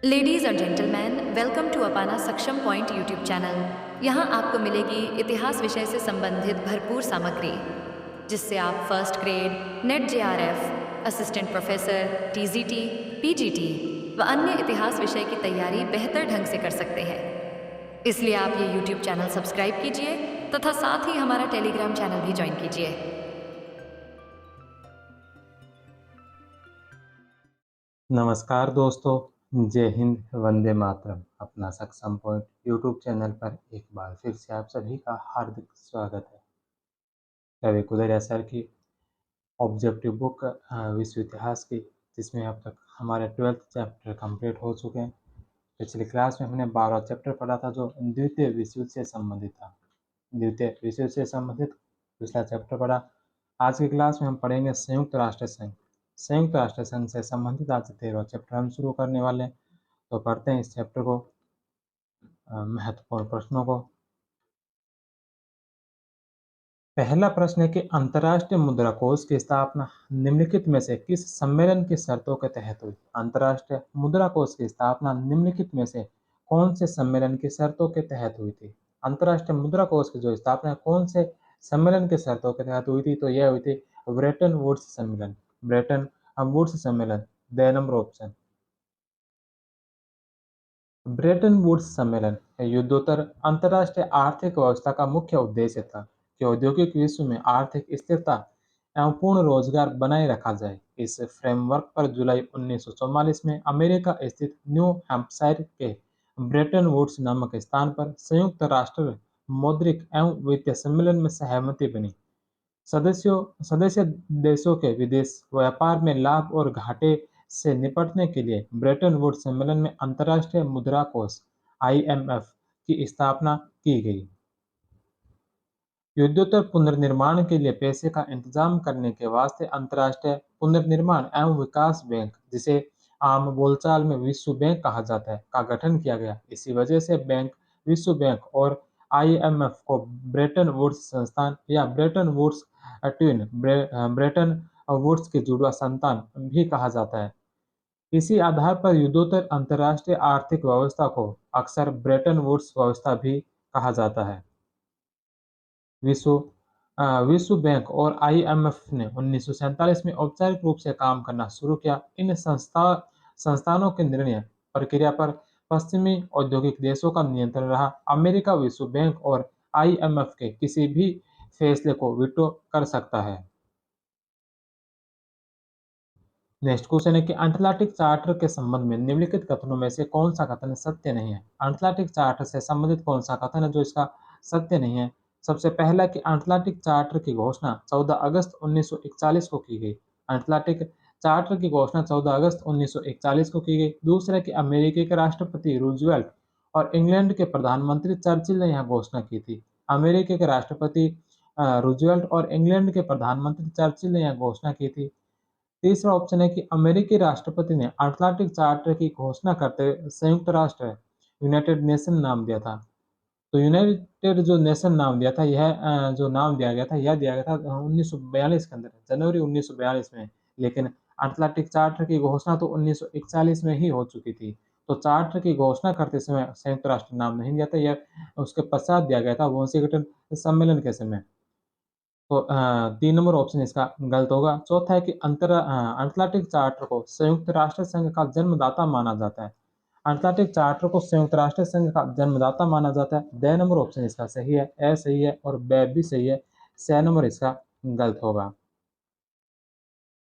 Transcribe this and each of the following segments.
Ladies and gentleman, welcome to Apna Saksham point YouTube channel. यहाँ आपको मिलेगी इतिहास विषय से संबंधित भरपूर सामग्री, जिससे आप first grade, net JRF, assistant professor, TGT, PGT व अन्य इतिहास विषय की तैयारी बेहतर ढंग से कर सकते हैं। इसलिए आप ये यूट्यूब चैनल सब्सक्राइब कीजिए तथा साथ ही हमारा टेलीग्राम चैनल भी ज्वाइन कीजिए। नमस्कार दोस्तों, जय हिंद, वंदे मातरम। अपना सक्षम पॉइंट यूट्यूब चैनल पर एक बार फिर से आप सभी का हार्दिक स्वागत है। रवि कुदरिया सर की ऑब्जेक्टिव बुक विश्व इतिहास की, जिसमें अब तक हमारे 12th चैप्टर कंप्लीट हो चुके हैं। पिछली क्लास में हमने 12वां चैप्टर पढ़ा था, जो द्वितीय विश्व युद्ध से संबंधित था। द्वितीय विश्व युद्ध से संबंधित पिछला चैप्टर पढ़ा। आज की क्लास में हम पढ़ेंगे संयुक्त राष्ट्र संघ। संयुक्त राष्ट्र संघ से संबंधित आज 13वां चैप्टर हम शुरू करने वाले हैं। तो पढ़ते हैं इस चैप्टर को, महत्वपूर्ण प्रश्नों को। पहला प्रश्न है कि अंतर्राष्ट्रीय मुद्रा कोष की स्थापना निम्नलिखित में से किस सम्मेलन की शर्तों के तहत हुई? अंतर्राष्ट्रीय मुद्रा कोष की स्थापना निम्नलिखित में से कौन से सम्मेलन की शर्तों के तहत हुई थी? अंतर्राष्ट्रीय मुद्रा कोष की जो स्थापना कौन से सम्मेलन के शर्तों के तहत हुई थी? तो यह हुई थी ब्रेटन वुड्स सम्मेलन। ब्रेटन वुड्स सम्मेलन, D number option. Bretton Woods सम्मेलन युद्धोत्तर अंतर्राष्ट्रीय आर्थिक व्यवस्था का मुख्य उद्देश्य था कि औद्योगिक विश्व में आर्थिक स्थिरता एवं पूर्ण रोजगार बनाए रखा जाए। इस फ्रेमवर्क पर जुलाई 1944 में अमेरिका स्थित न्यू हैम्पशायर के ब्रेटन वुड्स नामक स्थान पर संयुक्त राष्ट्र मौद्रिक एवं वित्तीय सम्मेलन में सहमति बनी। सदस्य देशों के विदेश व्यापार में लाभ और घाटे से निपटने के लिए ब्रेटन वुड्स सम्मेलन में अंतर्राष्ट्रीय मुद्रा कोष (आईएमएफ) की स्थापना की गई। युद्धोत्तर पुनर्निर्माण के लिए पैसे का इंतजाम करने के वास्ते अंतर्राष्ट्रीय पुनर्निर्माण एवं विकास बैंक, जिसे आम बोलचाल में विश्व बैंक कहा जाता है, का गठन किया गया। इसी वजह से बैंक, विश्व बैंक और आईएमएफ को ब्रेटन वुड्स संस्थान या Bretton Woods twin, Bretton Woods के जुड़वा संतान भी कहा जाता है। इसी आधार पर युद्धोत्तर अंतर्राष्ट्रीय आर्थिक व्यवस्था को अक्सर ब्रेटन वुड्स व्यवस्था भी कहा जाता है। विश्व विश्व बैंक और आईएमएफ ने 1947 में औपचारिक रूप से काम करना शुरू किया। इन संस्थानों के निर्णय प्रक्रिया पर पश्चिमी औद्योगिक देशों का नियंत्रण रहा। अमेरिका विश्व बैंक और आईएमएफ के किसी भी फैसले को वीटो कर सकता है। नेक्स्ट क्वेश्चन है कि अटलांटिक चार्टर के संबंध में निम्नलिखित कथनों में से कौन सा कथन सत्य नहीं है? अटलांटिक चार्टर से संबंधित कौन सा कथन है जो इसका सत्य नहीं है? सबसे पहला कि अटलांटिक चार्टर की घोषणा 14 अगस्त 1941 को की गई। अटलांटिक चार्टर की घोषणा 14 अगस्त 1941 को की गई। दूसरा कि अमेरिकी के राष्ट्रपति रूजवेल्ट और इंग्लैंड के प्रधानमंत्री चर्चिल ने यह घोषणा की थी। अमेरिकी के राष्ट्रपति रूजवेल्ट और इंग्लैंड के प्रधानमंत्री चर्चिल ने यह घोषणा की थी। तीसरा ऑप्शन है कि अमेरिकी राष्ट्रपति ने अटलांटिक चार्टर की घोषणा करते हुए संयुक्त राष्ट्र, यूनाइटेड नेशन नाम दिया था। तो यूनाइटेड जो नेशन नाम दिया था, यह जो नाम दिया गया था, यह दिया गया था 1942 के अंदर, जनवरी 1942 में। लेकिन अटलांटिक चार्टर की घोषणा तो 1941 में ही हो चुकी थी। तो चार्टर की घोषणा करते समय संयुक्त राष्ट्र नाम नहीं दिया था, यह उसके पश्चात दिया गया था, वाशिंगटन सम्मेलन के समय। तो 3 नंबर ऑप्शन इसका गलत होगा। चौथा है कि अटलांटिक चार्टर को संयुक्त राष्ट्र संघ का जन्मदाता माना जाता है। अटलांटिक चार्टर को संयुक्त राष्ट्र संघ का जन्मदाता माना जाता है। ड नंबर ऑप्शन इसका सही है, ए सही है और ब भी सही है। स नंबर इसका गलत होगा।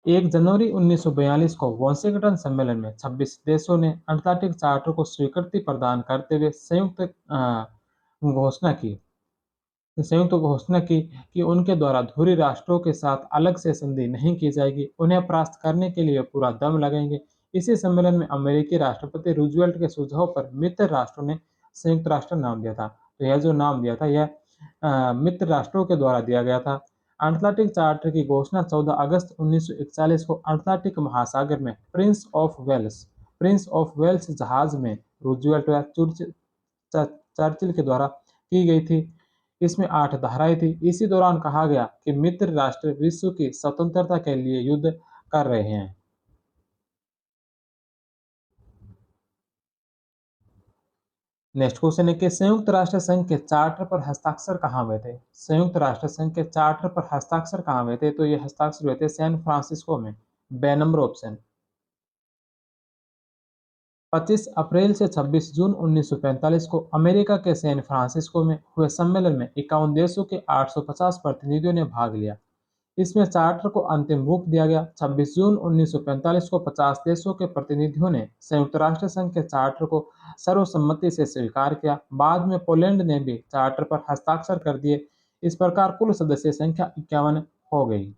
1 जनवरी 1942 को वाशिंगटन सम्मेलन में 26 देशों ने अटलांटिक चार्टर को स्वीकृति प्रदान करते हुए घोषणा की संयुक्त घोषणा की कि उनके द्वारा धुरी राष्ट्रों के साथ अलग से संधि नहीं की जाएगी। उन्हें परास्त करने के लिए पूरा दम लगाएंगे। इसी सम्मेलन में अमेरिकी राष्ट्रपति रूजवेल्ट के सुझाव पर मित्र राष्ट्रों ने संयुक्त राष्ट्र नाम दिया था। तो यह जो नाम दिया था, यह मित्र राष्ट्रों के द्वारा दिया गया था। अटलांटिक चार्टर की घोषणा 14 अगस्त 1941 को अटलांटिक महासागर में प्रिंस ऑफ वेल्स जहाज में रूजवेल्ट व चर्चिल के द्वारा की गई थी। इसमें 8 धाराएं थी। इसी दौरान कहा गया कि मित्र राष्ट्र विश्व की स्वतंत्रता के लिए युद्ध कर रहे हैं। नेक्स्ट क्वेश्चन है कि संयुक्त राष्ट्र संघ के चार्टर पर हस्ताक्षर कहाँ हुए थे? संयुक्त राष्ट्र संघ के चार्टर पर हस्ताक्षर कहाँ हुए थे? तो ये हस्ताक्षर हुए थे सैन फ्रांसिस्को में। बे नंबर ऑप्शन। 25 अप्रैल से 26 जून 1945 को अमेरिका के सैन फ्रांसिस्को में हुए सम्मेलन में 51 देशों के 850 प्रतिनिधियों ने भाग लिया। इसमें चार्टर को अंतिम रूप दिया गया। 26 जून 1945 को 50 देशों के प्रतिनिधियों ने संयुक्त राष्ट्र संघ के चार्टर को सर्वसम्मति से स्वीकार किया। बाद में पोलैंड ने भी चार्टर पर हस्ताक्षर कर दिए। इस प्रकार कुल सदस्य संख्या 51 हो गई।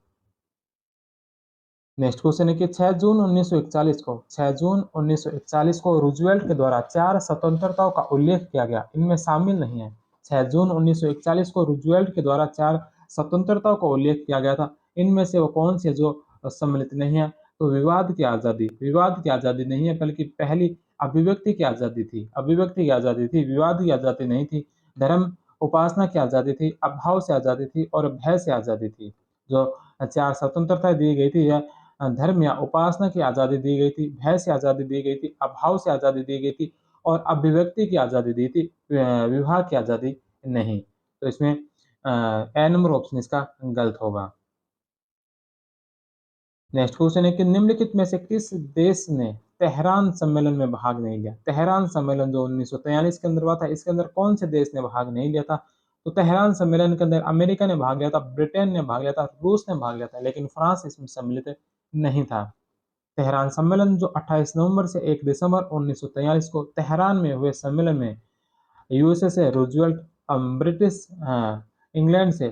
नेक्स्ट क्वेश्चन है कि 6 जून 1941 को रूजवेल्ट के द्वारा 4 स्वतंत्रताओं का उल्लेख किया गया, इनमें शामिल नहीं है। 6 जून 1941 को रूजवेल्ट के द्वारा 4 स्वतंत्रताओं का उल्लेख किया गया था, इनमें से वो कौन सी है जो सम्मिलित नहीं है? तो विवाद की आज़ादी नहीं है, बल्कि पहली अभिव्यक्ति की आज़ादी थी। अभिव्यक्ति की आज़ादी थी, विवाद की आज़ादी नहीं थी। धर्म उपासना की आज़ादी थी, अभाव से आज़ादी थी और भय से आज़ादी थी। जो 4 स्वतंत्रता दी गई थी, यह धर्म या उपासना की आज़ादी दी गई थी, भय से आज़ादी दी गई थी, अभाव से आज़ादी दी गई थी और अभिव्यक्ति की आज़ादी दी थी, विवाह की आज़ादी नहीं। तो इसमें ए नंबर ऑप्शन इसका गलत होगा। नेक्स्ट क्वेश्चन है कि निम्नलिखित में से किस देश ने तेहरान सम्मेलन में भाग नहीं लिया? तेहरान सम्मेलन जो 1943 के अंदर हुआ था, इसके अंदर कौन से देश ने भाग नहीं लिया था? तो तेहरान सम्मेलन के अंदर अमेरिका ने भाग लिया था, ब्रिटेन ने भाग लिया था, रूस ने भाग लिया था, लेकिन फ्रांस इसमें सम्मिलित नहीं था। तेहरान सम्मेलन जो 28 नवंबर से 1 दिसंबर 1943 को तेहरान में हुए सम्मेलन में यूएसए से रूजवेल्ट, ब्रिटिश इंग्लैंड से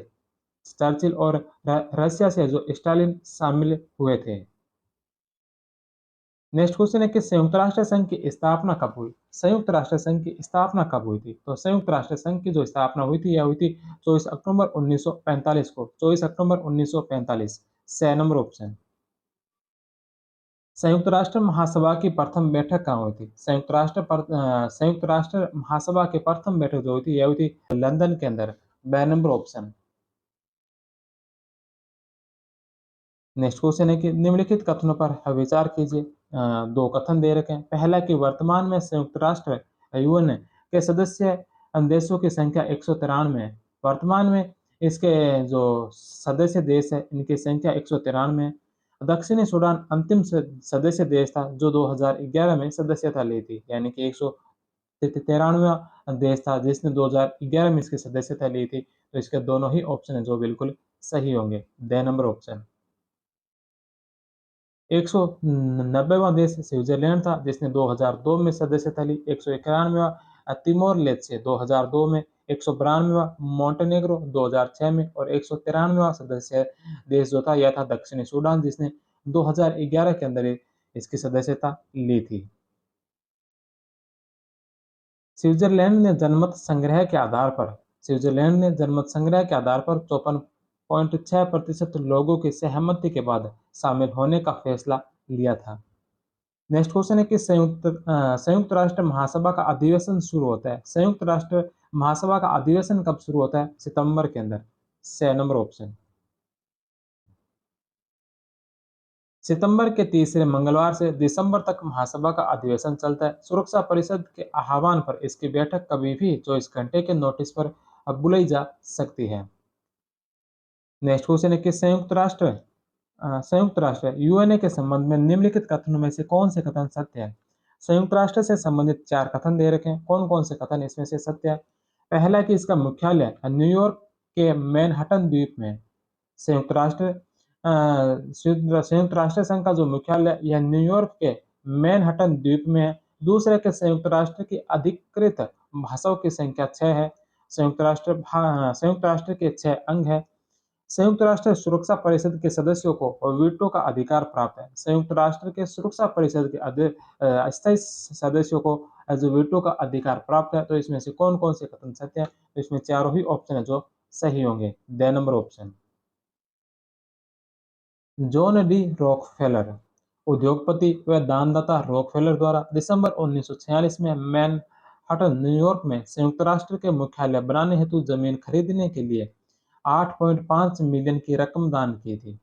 चर्चिल और रशिया से जो स्टालिन शामिल हुए थे। नेक्स्ट क्वेश्चन है कि संयुक्त राष्ट्र संघ की स्थापना कब हुई? संयुक्त राष्ट्र संघ की स्थापना कब हुई थी? तो संयुक्त राष्ट्र संघ की जो स्थापना हुई थी, यह हुई थी 24 अक्टूबर 1945 को। 24 अक्टूबर 1945। 6 नंबर ऑप्शन। संयुक्त राष्ट्र महासभा की प्रथम बैठक कहाँ हुई थी? संयुक्त राष्ट्र महासभा की प्रथम बैठक जो हुई थी, यह हुई थी लंदन के अंदर। बे नंबर ऑप्शन। नेक्स्ट क्वेश्चन है कि निम्नलिखित कथनों पर विचार कीजिए। दो कथन दे रखे हैं। पहला कि वर्तमान में संयुक्त राष्ट्र यूएन के सदस्य देशों की संख्या 193 है। वर्तमान में इसके जो सदस्य देश है, इनकी संख्या 193 है। दक्षिणी सूडान अंतिम सदस्य देश था जो 2011 में सदस्यता ली थी, यानी कि 193वां देश था जिसने 2011 में इसकी सदस्यता ली थी। तो इसके दोनों ही ऑप्शन है जो बिल्कुल सही होंगे। The number option. 190वां देश स्विट्जरलैंड था जिसने 2002 में सदस्यता ली। 191वां तिमोर लेस्टे 2002 में। 192वां मोंटेनेग्रो 2006 में और 193वां सदस्य देश जो था यह था दक्षिणी सूडान जिसने 2011 के अंदर इसकी सदस्यता ली थी। स्विट्जरलैंड ने जनमत संग्रह के आधार पर स्विट्जरलैंड ने जनमत संग्रह के आधार पर 54.6% लोगों की सहमति के बाद शामिल होने का फैसला लिया था। नेक्स्ट क्वेश्चन है कि संयुक्त राष्ट्र महासभा का अधिवेशन शुरू होता है। संयुक्त राष्ट्र महासभा का अधिवेशन कब शुरू होता है? सितंबर के अंदर। 6 नंबर ऑप्शन। सितंबर के तीसरे मंगलवार से दिसंबर तक महासभा का अधिवेशन चलता है। सुरक्षा परिषद के आह्वान पर इसकी बैठक कभी भी 24 घंटे के नोटिस पर बुलाई जा सकती है। नेक्स्ट क्वेश्चन है कि संयुक्त राष्ट्र यूएनए के संबंध में निम्नलिखित कथनों में से कौन से कथन सत्य है? संयुक्त राष्ट्र से संबंधित 4 कथन दे रखे हैं। कौन कौन से कथन इसमें से सत्य है? पहला कि इसका मुख्यालय न्यूयॉर्क के मैनहट्टन द्वीप में है। संयुक्त राष्ट्र संयुक्त राष्ट्र संघ का जो मुख्यालय यह न्यूयॉर्क के मैनहट्टन द्वीप में है। दूसरे के संयुक्त राष्ट्र की अधिकृत भाषाओं की संख्या 6 है। संयुक्त राष्ट्र के 6 अंग है। संयुक्त राष्ट्र सुरक्षा परिषद के सदस्यों को वीटो का अधिकार प्राप्त है। संयुक्त राष्ट्र के सुरक्षा परिषद के अस्थायी सदस्यों को जो वीटो का अधिकार प्राप्त है। तो इसमें से कौन कौन से कथन सत्य है? तो इसमें चारों ही ऑप्शन है जो सही होंगे। The number option. John D Rockefeller उद्योगपति व दानदाता रॉकफेलर द्वारा दिसंबर 1946 में मैनहट्टन न्यूयॉर्क में संयुक्त राष्ट्र के मुख्यालय बनाने हेतु जमीन खरीदने के लिए 8.5 मिलियन की रकम दान की थी।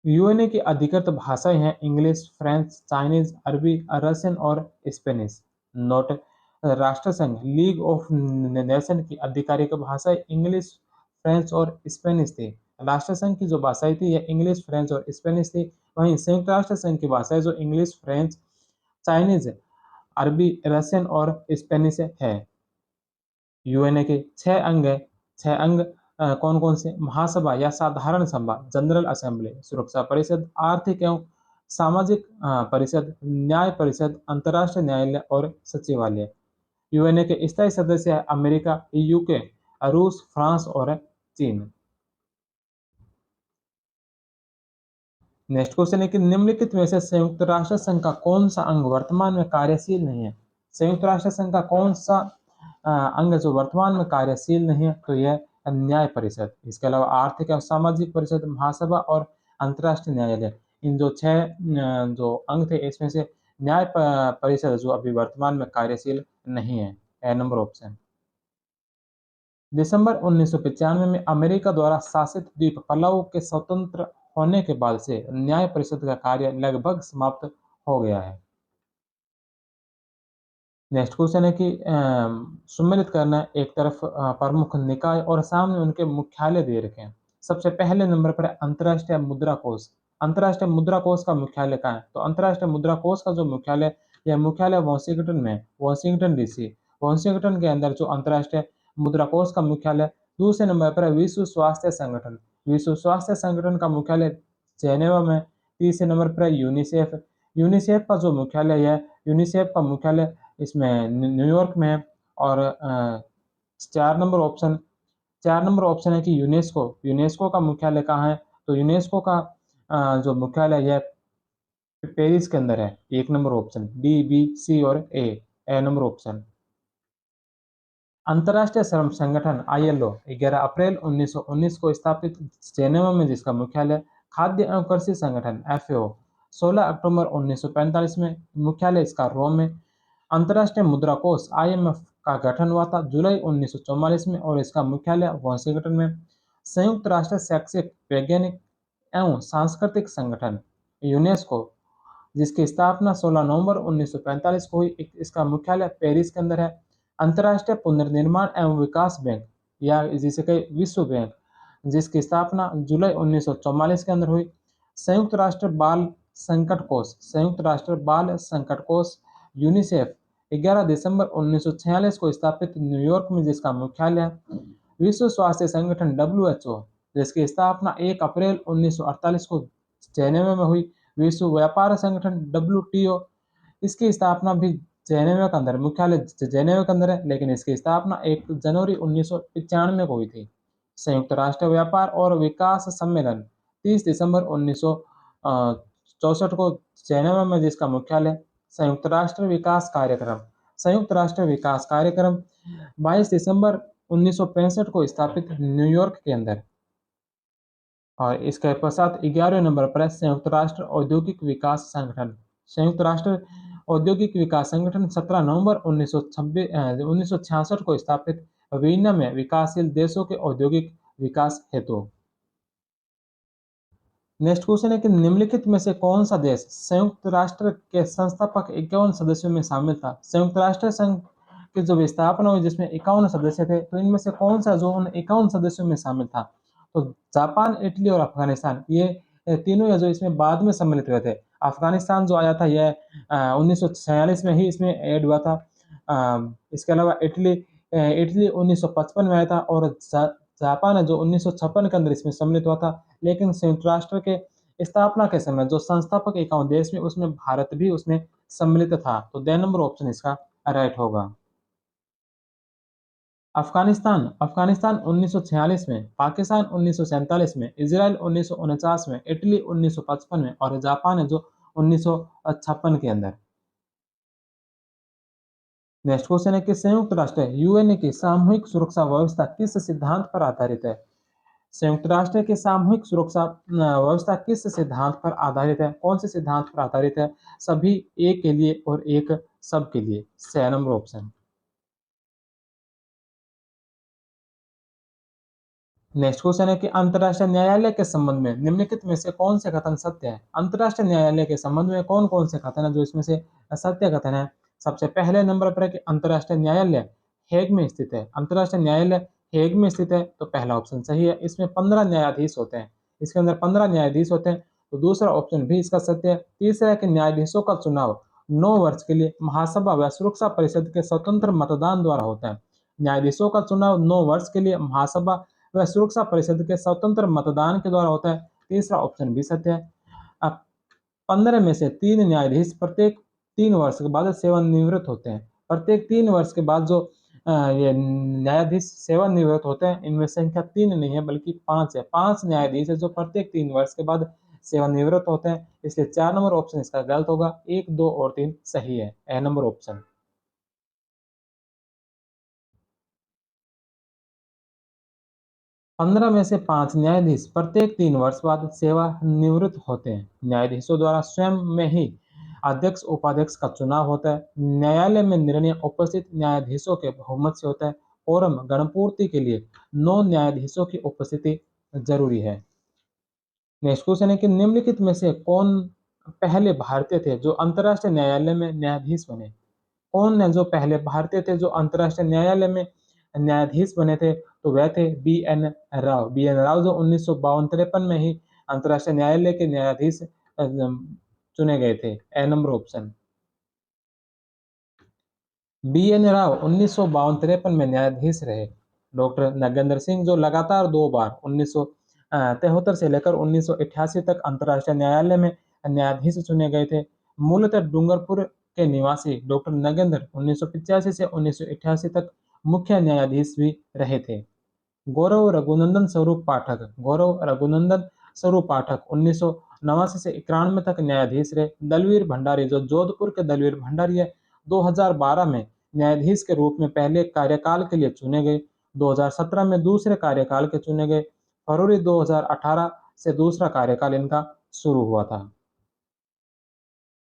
यूएनए की अधिकृत भाषाएं हैं इंग्लिश, फ्रेंच, चाइनीज, अरबी, रशियन और स्पेनिश। नोट: राष्ट्रसंघ लीग ऑफ नेशन की आधिकारिक भाषा इंग्लिश, फ्रेंच और स्पेनिश थी। राष्ट्रसंघ की जो भाषाएं थी यह इंग्लिश, फ्रेंच और स्पेनिश थी। वहीं संयुक्त राष्ट्र संघ की भाषाएं जो इंग्लिश, फ्रेंच, चाइनीज, अरबी, रशियन और स्पेनिश है। यूएनए के 6 अंग हैं। 6 अंग कौन कौन से? महासभा या साधारण सभा, जनरल असेंबली, सुरक्षा परिषद, आर्थिक एवं सामाजिक परिषद, न्याय परिषद, अंतर्राष्ट्रीय न्यायालय और सचिवालय। यूएनए के स्थायी सदस्य है अमेरिका, यूके, रूस, फ्रांस और चीन। नेक्स्ट क्वेश्चन है कि निम्नलिखित में से संयुक्त राष्ट्र संघ का कौन सा अंग वर्तमान में कार्यशील नहीं है? संयुक्त राष्ट्र संघ का कौन सा अंग जो वर्तमान में कार्यशील नहीं है? तो यह न्याय परिषद। इसके अलावा आर्थिक एवं सामाजिक परिषद, महासभा और अंतर्राष्ट्रीय न्यायालय। इन जो 6 जो अंग थे इसमें से न्याय परिषद जो अभी वर्तमान में कार्यशील नहीं है। ए नंबर ऑप्शन। दिसंबर 1995 में अमेरिका द्वारा शासित द्वीप पलाऊ के स्वतंत्र होने के बाद से न्याय परिषद का कार्य लगभग समाप्त हो गया है। नेक्स्ट क्वेश्चन है कि सम्मिलित करना एक तरफ प्रमुख निकाय और सामने उनके मुख्यालय दे रखे हैं। सबसे पहले नंबर पर अंतर्राष्ट्रीय मुद्रा कोष। अंतर्राष्ट्रीय मुद्रा कोष का मुख्यालय कहाँ है? तो अंतर्राष्ट्रीय मुद्रा कोष का जो मुख्यालय, यह मुख्यालय वॉशिंगटन में है, वॉशिंगटन डीसी। वॉशिंगटन के अंदर जो अंतर्राष्ट्रीय मुद्रा कोष का मुख्यालय। दूसरे नंबर पर विश्व स्वास्थ्य संगठन। विश्व स्वास्थ्य संगठन का मुख्यालय जेनेवा में। तीसरे नंबर पर यूनिसेफ। यूनिसेफ का जो मुख्यालय है, यूनिसेफ का मुख्यालय इसमें न्यूयॉर्क में है। और 4 नंबर ऑप्शन है कि यूनेस्को। यूनेस्को का मुख्यालय कहाँ है? तो यूनेस्को का जो मुख्यालय है पेरिस के अंदर है। 1 नंबर ऑप्शन, डी, बी, सी और ए नंबर ऑप्शन। अंतर्राष्ट्रीय श्रम संगठन आईएलओ 11 अप्रैल 1919 को स्थापित जेनेवा में, जिसका मुख्यालय। खाद्य एवं कृषि संगठन एफएओ 16 अक्टूबर 1945 में, मुख्यालय इसका रोम में। अंतर्राष्ट्रीय मुद्रा कोष आईएमएफ का गठन हुआ था जुलाई 1944 में और इसका मुख्यालय वॉशिंगटन में। संयुक्त राष्ट्र शैक्षिक, वैज्ञानिक एवं सांस्कृतिक संगठन यूनेस्को, जिसकी स्थापना 16 नवंबर 1945 को हुई, इसका मुख्यालय पेरिस के अंदर है। अंतर्राष्ट्रीय पुनर्निर्माण एवं विकास बैंक या जिसे कहे विश्व बैंक, जिसकी स्थापना जुलाई 1944 के अंदर हुई। संयुक्त राष्ट्र बाल संकट कोष, संयुक्त राष्ट्र बाल संकट कोष यूनिसेफ 11 दिसंबर 1946 को स्थापित न्यूयॉर्क में, जिसका मुख्यालय है। विश्व स्वास्थ्य संगठन डब्ल्यूएचओ, जिसकी स्थापना 1 अप्रैल 1948 को जेनेवा में हुई। विश्व व्यापार संगठन डब्ल्यूटीओ, इसकी स्थापना भी जेनेवा के अंदर, मुख्यालय जेनेवा के अंदर है, लेकिन इसकी स्थापना 1 जनवरी 1995 को हुई थी। संयुक्त राष्ट्र व्यापार और विकास सम्मेलन 30 दिसंबर 1964 को जेनेवा में, जिसका मुख्यालय। संयुक्त राष्ट्र विकास कार्यक्रम, संयुक्त राष्ट्र विकास कार्यक्रम 22 दिसंबर 1965 को स्थापित न्यूयॉर्क के अंदर। और इसके पश्चात 11वें नंबर पर है संयुक्त राष्ट्र औद्योगिक विकास संगठन। संयुक्त राष्ट्र औद्योगिक विकास संगठन 17 नवंबर 1966 को स्थापित, वीना में विकासशील देशों के औद्योगिक विकास हेतु। नेक्स्ट क्वेश्चन है कि निम्नलिखित में से कौन सा देश संयुक्त राष्ट्र के संस्थापक 51 सदस्यों में शामिल था? संयुक्त राष्ट्र संघ की जो स्थापना हुई जिसमें 51 सदस्य थे, तो इनमें से कौन सा जो उन 51 सदस्यों में शामिल था? तो जापान, इटली और अफगानिस्तान, ये तीनों जो इसमें बाद में सम्मिलित हुए थे। अफगानिस्तान जो आया था यह 1946 में ही इसमें ऐड हुआ था। इसके अलावा इटली 1955 में आया था और जापान है जो 1956 के अंदर इसमें सम्मिलित हुआ था। लेकिन संयुक्त राष्ट्र के स्थापना के समय जो संस्थापक 51 देश में, उसमें भारत भी उसमें सम्मिलित था। तो द नंबर ऑप्शन इसका राइट होगा। अफगानिस्तान 1946 में, पाकिस्तान 1947 में, इजराइल 1949 में, इटली 1955 में और जापान है जो 1956 के अंदर। नेक्स्ट क्वेश्चन है कि संयुक्त राष्ट्र यूएनए की सामूहिक सुरक्षा व्यवस्था किस सिद्धांत पर आधारित है? संयुक्त राष्ट्र की सामूहिक सुरक्षा व्यवस्था किस सिद्धांत पर आधारित है? कौन से सिद्धांत पर आधारित है? सभी एक के लिए और एक सब के लिए। 6 नंबर ऑप्शन। नेक्स्ट क्वेश्चन है कि अंतर्राष्ट्रीय न्यायालय के संबंध में निम्नलिखित में से कौन से कथन सत्य है? अंतर्राष्ट्रीय न्यायालय के संबंध में कौन कौन से कथन है जो इसमें से सत्य कथन है? सबसे पहले नंबर पर है कि अंतर्राष्ट्रीय न्यायालय हेग में स्थित है। अंतर्राष्ट्रीय न्यायालय हेग में स्थित है, तो पहला ऑप्शन सही है। इसमें 15 न्यायाधीश होते हैं, इसके अंदर 15 न्यायाधीश होते हैं, तो दूसरा ऑप्शन भी इसका सत्य है। तीसरा है कि न्यायाधीशों का चुनाव 9 वर्ष के लिए महासभा व सुरक्षा परिषद के स्वतंत्र मतदान द्वारा होता है। न्यायाधीशों का चुनाव 9 वर्ष के लिए महासभा व सुरक्षा परिषद के स्वतंत्र मतदान के द्वारा होता है। तीसरा ऑप्शन भी सत्य है। अब 15 में से 3 न्यायाधीश प्रत्येक 3 वर्ष के बाद सेवानिवृत्त होते हैं। प्रत्येक 3 वर्ष के बाद जो ये न्यायाधीश सेवानिवृत्त होते हैं, इनमें संख्या 3 नहीं है बल्कि 5 है। 5 न्यायाधीश है जो प्रत्येक 3 वर्ष के बाद सेवानिवृत्त होते हैं, इसलिए 4 नंबर ऑप्शन इसका गलत होगा। 1, 2 और 3 सही है, ए नंबर ऑप्शन। 15 में से 5 न्यायाधीश प्रत्येक 3 वर्ष बाद सेवानिवृत्त होते हैं। न्यायाधीशों द्वारा स्वयं में ही अध्यक्ष उपाध्यक्ष का चुनाव होता है। न्यायालय में निर्णय उपस्थित न्यायाधीशों के बहुमत से होता है। कोरम गणपूर्ति के लिए 9 न्यायाधीशों की उपस्थिति जरूरी है। नेक्स्ट क्वेश्चन है कि निम्नलिखित में से कौन पहले भारतीय थे जो अंतर्राष्ट्रीय न्यायालय में न्यायाधीश बने? कौन है जो पहले भारतीय थे जो अंतर्राष्ट्रीय न्यायालय में न्यायाधीश बने थे? तो वह थे B N Rao. B N Rao जो 1952-53 में ही अंतर्राष्ट्रीय न्यायालय के न्यायाधीश चुने गए थे। A number option. B N Rao 1952-53 में न्यायाधीश रहे। डॉक्टर नगेंद्र सिंह जो लगातार 2 बार 1973 से लेकर 1988 तक अंतर्राष्ट्रीय न्यायालय में न्यायाधीश चुने गए थे। मूलतः डूंगरपुर के निवासी डॉक्टर नगेंद्र 1985 से 1988 तक मुख्य न्यायाधीश भी रहे थे। गौरव रघुनंदन स्वरूप पाठक। गौरव रघुनंदन स्वरूप पाठक 1989 से 91 तक न्यायाधीश रहे। दलवीर भंडारी जो जोधपुर के दलवीर भंडारी है, 2012 में न्यायाधीश के रूप में पहले कार्यकाल के लिए चुने गए। 2017 में दूसरे कार्यकाल के चुने गए। फरवरी 2018 से दूसरा कार्यकाल इनका शुरू हुआ था।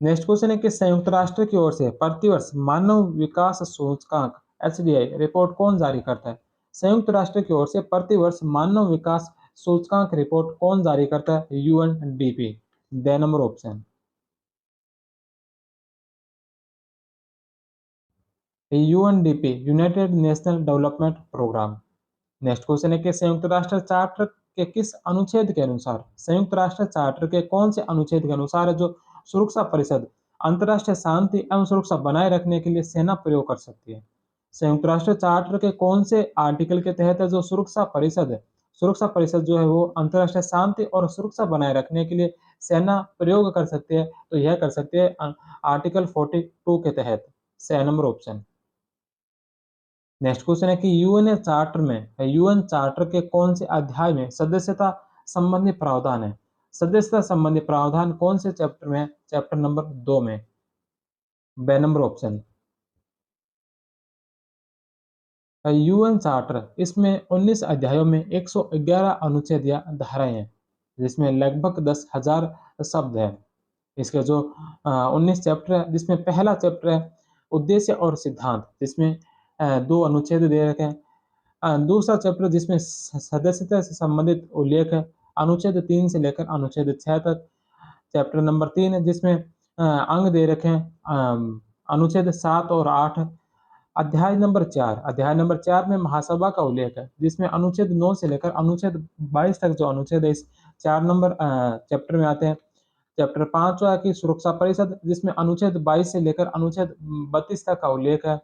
नेक्स्ट क्वेश्चन है कि संयुक्त राष्ट्र की ओर से प्रतिवर्ष मानव विकास सूचकांक एचडीआई रिपोर्ट कौन जारी करता है? संयुक्त राष्ट्र की ओर से प्रतिवर्ष मानव विकास सूचकांक रिपोर्ट कौन जारी करता है? UNDP. D number option. UNDP United National Development Programme. Next question है कि संयुक्त राष्ट्र चार्टर के किस अनुच्छेद के अनुसार, संयुक्त राष्ट्र चार्टर के कौन से अनुच्छेद के अनुसार है जो सुरक्षा परिषद अंतर्राष्ट्रीय शांति एवं सुरक्षा बनाए रखने के लिए सेना प्रयोग कर सकती है? संयुक्त राष्ट्र चार्टर के कौन से आर्टिकल के तहत है जो सुरक्षा परिषद जो है वो अंतर्राष्ट्रीय शांति और सुरक्षा बनाए रखने के लिए सेना प्रयोग कर सकती है? तो यह कर सकती है आर्टिकल 42 के तहत। से नंबर ऑप्शन। नेक्स्ट क्वेश्चन है कि यूएन चार्टर के कौन से अध्याय में सदस्यता संबंधी प्रावधान है? सदस्यता संबंधी प्रावधान कौन से चैप्टर में? चैप्टर नंबर 2 में। बे नंबर ऑप्शन। यूएन चार्टर इसमें 19 अध्यायों में 111 अनुच्छेद या धाराएं हैं, जिसमें लगभग 10,000 शब्द है। इसके जो 19 चैप्टर है, जिसमें पहला चैप्टर है उद्देश्य और सिद्धांत, जिसमें 2 अनुच्छेद दे रखे हैं। दूसरा चैप्टर जिसमें सदस्यता से संबंधित उल्लेख है, अनुच्छेद 3 से लेकर अनुच्छेद 6 तक। चैप्टर नंबर 3 है जिसमें अंग दे रखे हैं, अनुच्छेद 7 और 8। अध्याय नंबर 4 में महासभा का उल्लेख है, जिसमें अनुच्छेद 9 से लेकर अनुच्छेद 22 तक जो अनुच्छेद है इस 4 नंबर चैप्टर में आते हैं। चैप्टर 5 है कि सुरक्षा परिषद, जिसमें अनुच्छेद 22 से लेकर अनुच्छेद 32 तक का उल्लेख है।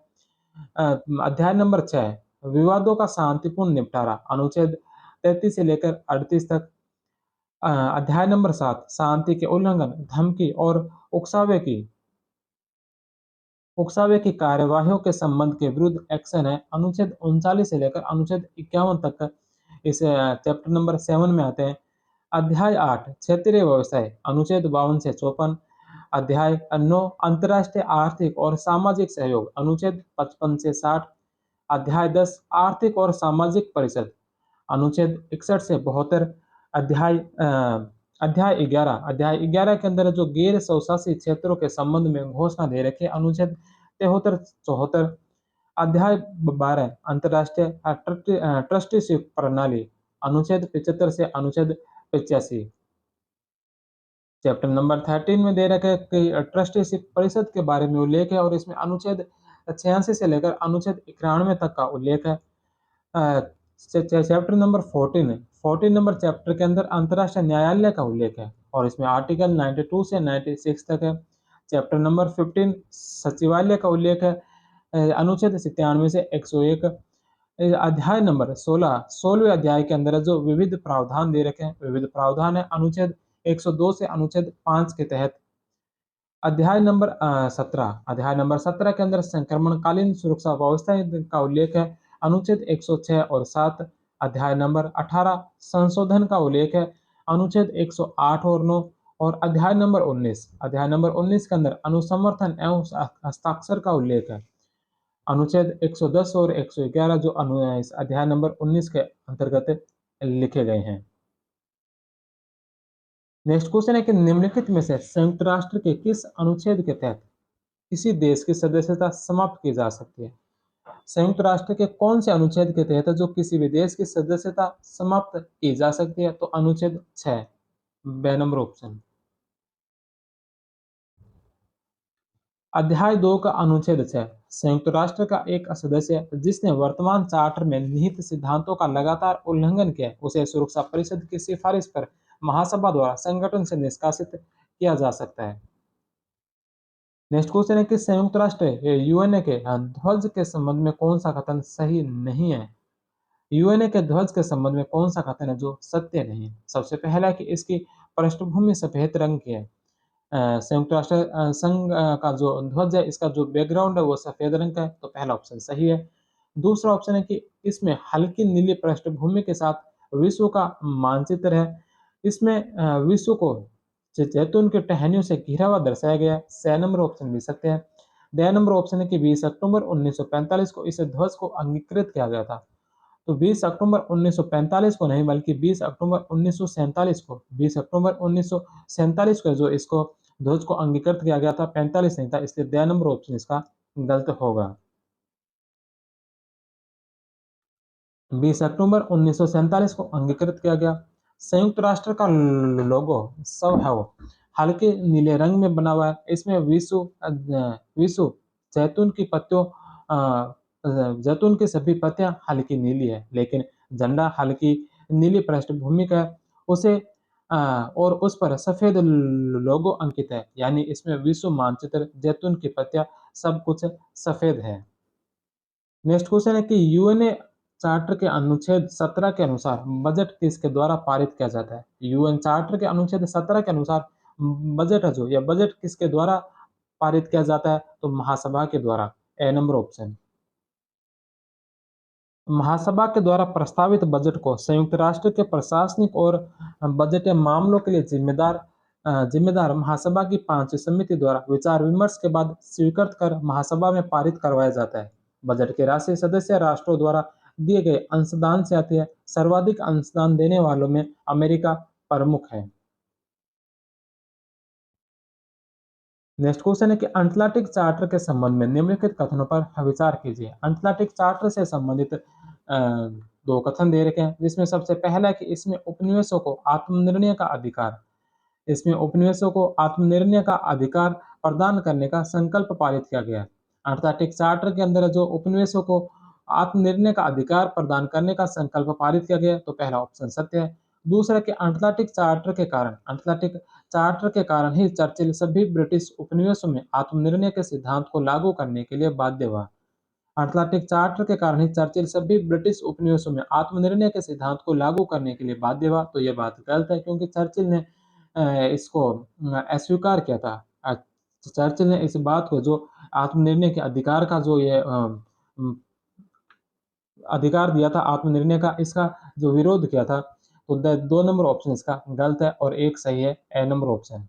अध्याय नंबर 6 विवादों का शांतिपूर्ण निपटारा, अनुच्छेद 33 से लेकर 38 तक। अध्याय नंबर 7 शांति के उल्लंघन, धमकी और उकसावे की कार्यवाहियों के संबंध के विरुद्ध एक्शन है, अनुच्छेद 39 से लेकर अनुच्छेद 51 तक इस चैप्टर नंबर 7 में आते हैं। अध्याय 8 क्षेत्रीय व्यवसाय, अनुच्छेद 52 से 54। अध्याय 9 अंतर्राष्ट्रीय आर्थिक और सामाजिक सहयोग, अनुच्छेद 55 से 60। अध्याय 10 आर्थिक और सामाजिक परिषद, अनुच्छेद 61 से 72। अध्याय अध्याय 11 के अंदर जो गैर स्वशासी क्षेत्रों के संबंध में घोषणा दे रखी है, अनुच्छेद 73 74। अध्याय 12 अंतर्राष्ट्रीय ट्रस्टीशिप प्रणाली, अनुच्छेद 75 से अनुच्छेद 85। चैप्टर नंबर 13 में दे रखा है कि ट्रस्टीशिप परिषद के बारे में उल्लेख है और इसमें अनुच्छेद 86 से लेकर अनुच्छेद 91 तक का उल्लेख है। चैप्टर नंबर 14 नंबर चैप्टर के अंदर अंतर्राष्ट्रीय न्यायालय का उल्लेख है और इसमें आर्टिकल 92 से 96 तक है। चैप्टर नंबर 15 सचिवालय का उल्लेख है अनुच्छेद 97 से 101। अध्याय नंबर 16वें अध्याय के अंदर जो विविध प्रावधान दे रखे हैं, विविध प्रावधान है अनुच्छेद 102 से अनुच्छेद 5 के तहत। अध्याय नंबर 17 के अंदर संक्रमणकालीन सुरक्षा व्यवस्था का उल्लेख है अनुच्छेद 106 और 7। अध्याय नंबर 18 संशोधन का उल्लेख है अनुच्छेद 108 और 9। और अध्याय नंबर 19 के अंदर अनुसमर्थन एवं हस्ताक्षर का उल्लेख है अनुच्छेद 110 और 111 जो इस अध्याय नंबर 19 के अंतर्गत लिखे गए हैं। नेक्स्ट क्वेश्चन है कि निम्नलिखित में से संयुक्त राष्ट्र के किस अनुच्छेद के तहत किसी देश की सदस्यता समाप्त की जा सकती है? संयुक्त राष्ट्र के कौन से अनुच्छेद के तहत जो किसी भी देश की सदस्यता समाप्त की जा सकती है? तो अनुच्छेद 6 बे नंबर ऑप्शन। अध्याय 2 का अनुच्छेद 6 संयुक्त राष्ट्र का एक सदस्य जिसने वर्तमान चार्टर में निहित सिद्धांतों का लगातार उल्लंघन किया उसे सुरक्षा परिषद की सिफारिश पर महासभा द्वारा संगठन से निष्कासित किया जा सकता है। नेक्स्ट क्वेश्चन है कि संयुक्त राष्ट्र यूएनए के ध्वज के संबंध में कौन सा कथन सही नहीं है? यूएनए के ध्वज के संबंध में कौन सा कथन है जो सत्य नहीं है? सबसे पहला है कि इसकी पृष्ठभूमि सफेद रंग की है। संयुक्त राष्ट्र संघ का जो ध्वज है इसका जो बैकग्राउंड है वो सफेद रंग का है, तो पहला ऑप्शन सही है। दूसरा ऑप्शन है कि इसमें हल्की नीली पृष्ठभूमि के साथ विश्व का मानचित्र है। इसमें विश्व को जैतून के टहनियों से घिरा हुआ दर्शाया गया है। स नंबर ऑप्शन भी सकते हैं। ड नंबर ऑप्शन है कि 20 अक्टूबर 1945 को इस ध्वज को अंगीकृत किया गया था। तो 20 अक्टूबर 1945 को नहीं बल्कि 20 अक्टूबर 1947 को 20 अक्टूबर 1947 को जो इसको ध्वज को अंगीकृत किया गया था, 45 नहीं था, इसलिए ड नंबर ऑप्शन इसका गलत होगा। 20 अक्टूबर 1947 को अंगीकृत किया गया। संयुक्त राष्ट्र का लोगो सब है वो हल्के नीले रंग में बना हुआ है। इसमें विश्व जैतून की पत्तियों जैतून की सभी पत्तियां हल्की नीली है, लेकिन झंडा हल्की नीली पृष्ठभूमि का है उसे और उस पर सफेद लोगो अंकित है, यानी इसमें विश्व मानचित्र जैतून की पत्तियां सब कुछ सफेद है। नेक्स्ट क्वेश्चन है कि यूएनए चार्टर के अनुच्छेद 17 के अनुसार बजट किसके द्वारा पारित किया जाता है? यूएन चार्टर के अनुच्छेद 17 के अनुसार बजट है जो या बजट किसके द्वारा पारित किया जाता है? तो महासभा के द्वारा। ए नंबर ऑप्शन। महासभा के द्वारा प्रस्तावित बजट को संयुक्त राष्ट्र के प्रशासनिक और बजटीय मामलों के लिए जिम्मेदार महासभा की 5 समिति द्वारा विचार विमर्श के बाद स्वीकृत कर महासभा में पारित करवाया जाता है। बजट की राशि सदस्य राष्ट्रों द्वारा दिए गए अंशदान से आती है। सर्वाधिक अंशदान देने वालों में अमेरिका प्रमुख है। नेक्स्ट क्वेश्चन है कि अटलांटिक चार्टर के संबंध में निम्नलिखित कथनों पर विचार कीजिए। अटलांटिक चार्टर से संबंधित दो कथन दे रखे हैं, जिसमें सबसे पहला है कि इसमें उपनिवेशों को आत्मनिर्णय का अधिकार इसमें उपनिवेशों को आत्मनिर्णय का अधिकार प्रदान करने का संकल्प पारित किया गया है। अटलांटिक चार्टर के अंदर जो उपनिवेशों को आत्मनिर्णय का अधिकार प्रदान करने का संकल्प पारित किया गया है, तो पहला ऑप्शन सत्य है। दूसरा कि अटलांटिक चार्टर के कारण ही चर्चिल सभी ब्रिटिश उपनिवेशों में आत्मनिर्णय के सिद्धांत को लागू करने के लिए बाध्य हुआ। अटलांटिक चार्टर के कारण ही चर्चिल सभी ब्रिटिश उपनिवेशों में आत्मनिर्णय के सिद्धांत को लागू करने के लिए बाध्य हुआ, तो यह बात गलत है क्योंकि चर्चिल ने इसको अस्वीकार किया था। चर्चिल ने इस बात को जो आत्मनिर्णय के अधिकार का जो ये अधिकार दिया था आत्मनिर्णय का, इसका जो विरोध किया था, तो 2 नंबर ऑप्शन इसका गलत है और एक सही है, ए नंबर ऑप्शन।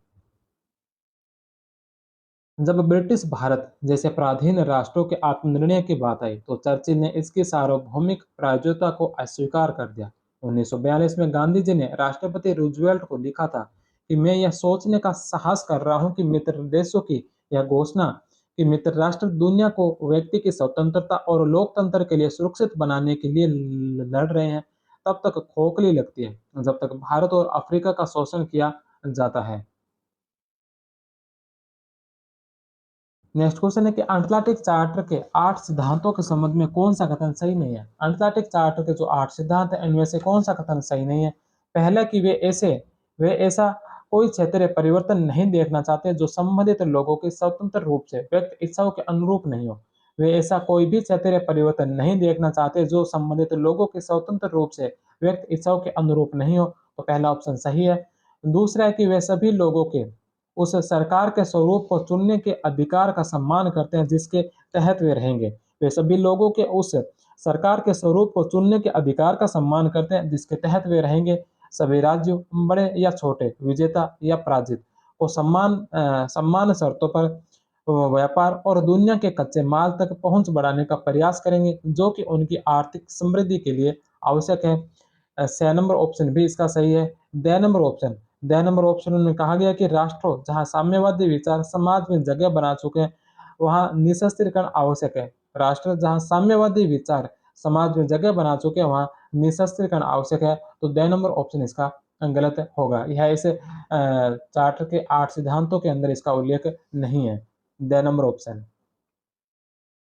जब ब्रिटिश भारत जैसे पराधीन राष्ट्रों के आत्मनिर्णय की बात आई तो चर्चिल ने इसकी सार्वभौमिक प्रायोज्यता को अस्वीकार कर दिया। 1942 में गांधी जी ने राष्ट्रपति रूजवेल्ट को लिखा था कि मैं यह सोचने का साहस कर रहा हूं कि मित्र देशों की यह घोषणा कि मित्र राष्ट्र दुनिया को व्यक्ति की स्वतंत्रता और लोकतंत्र के लिए सुरक्षित बनाने के लिए लड़ रहे हैं तब तक खोखली लगती है जब तक भारत और अफ्रीका का शोषण किया जाता है। नेक्स्ट क्वेश्चन है कि अटलांटिक चार्टर के 8 सिद्धांतों के संबंध में कौन सा कथन सही नहीं है? अटलांटिक चार्टर के जो 8 सिद्धांत हैं इनमें से कौन सा कथन सही नहीं है? पहला कि वे ऐसा कोई क्षेत्रीय परिवर्तन नहीं देखना चाहते जो संबंधित लोगों की स्वतंत्र रूप से व्यक्त इच्छाओं के अनुरूप नहीं हो। वे ऐसा कोई भी क्षेत्रीय परिवर्तन नहीं देखना चाहते जो संबंधित लोगों की स्वतंत्र रूप से व्यक्त इच्छाओं के अनुरूप नहीं हो। तो पहला ऑप्शन सही है। दूसरा है कि वे सभी लोगों के उस सरकार के स्वरूप को चुनने के अधिकार का सम्मान करते हैं जिसके तहत वे रहेंगे। वे सभी लोगों के उस सरकार के स्वरूप को चुनने के अधिकार का सम्मान करते हैं जिसके तहत वे रहेंगे। सभी राज्यों, बड़े या छोटे, विजेता या पराजित, को सम्मान शर्तों पर व्यापार और दुनिया के कच्चे माल तक पहुंच बढ़ाने का प्रयास करेंगे जो कि उनकी आर्थिक समृद्धि के लिए आवश्यक है। 6 नंबर ऑप्शन भी इसका सही है। The number option the number option में कहा गया कि राष्ट्रों जहां साम्यवादी विचार समाज में जगह बना चुके हैं वहां निशस्त्रीकरण आवश्यक है। राष्ट्र जहां साम्यवादी विचार समाज में जगह बना चुके हैं वहां निशस्त्रीकरण आवश्यक है। तो द नंबर ऑप्शन इसका गलत होगा। यह इस चार्टर के 8 सिद्धांतों के अंदर इसका उल्लेख नहीं है। The number option.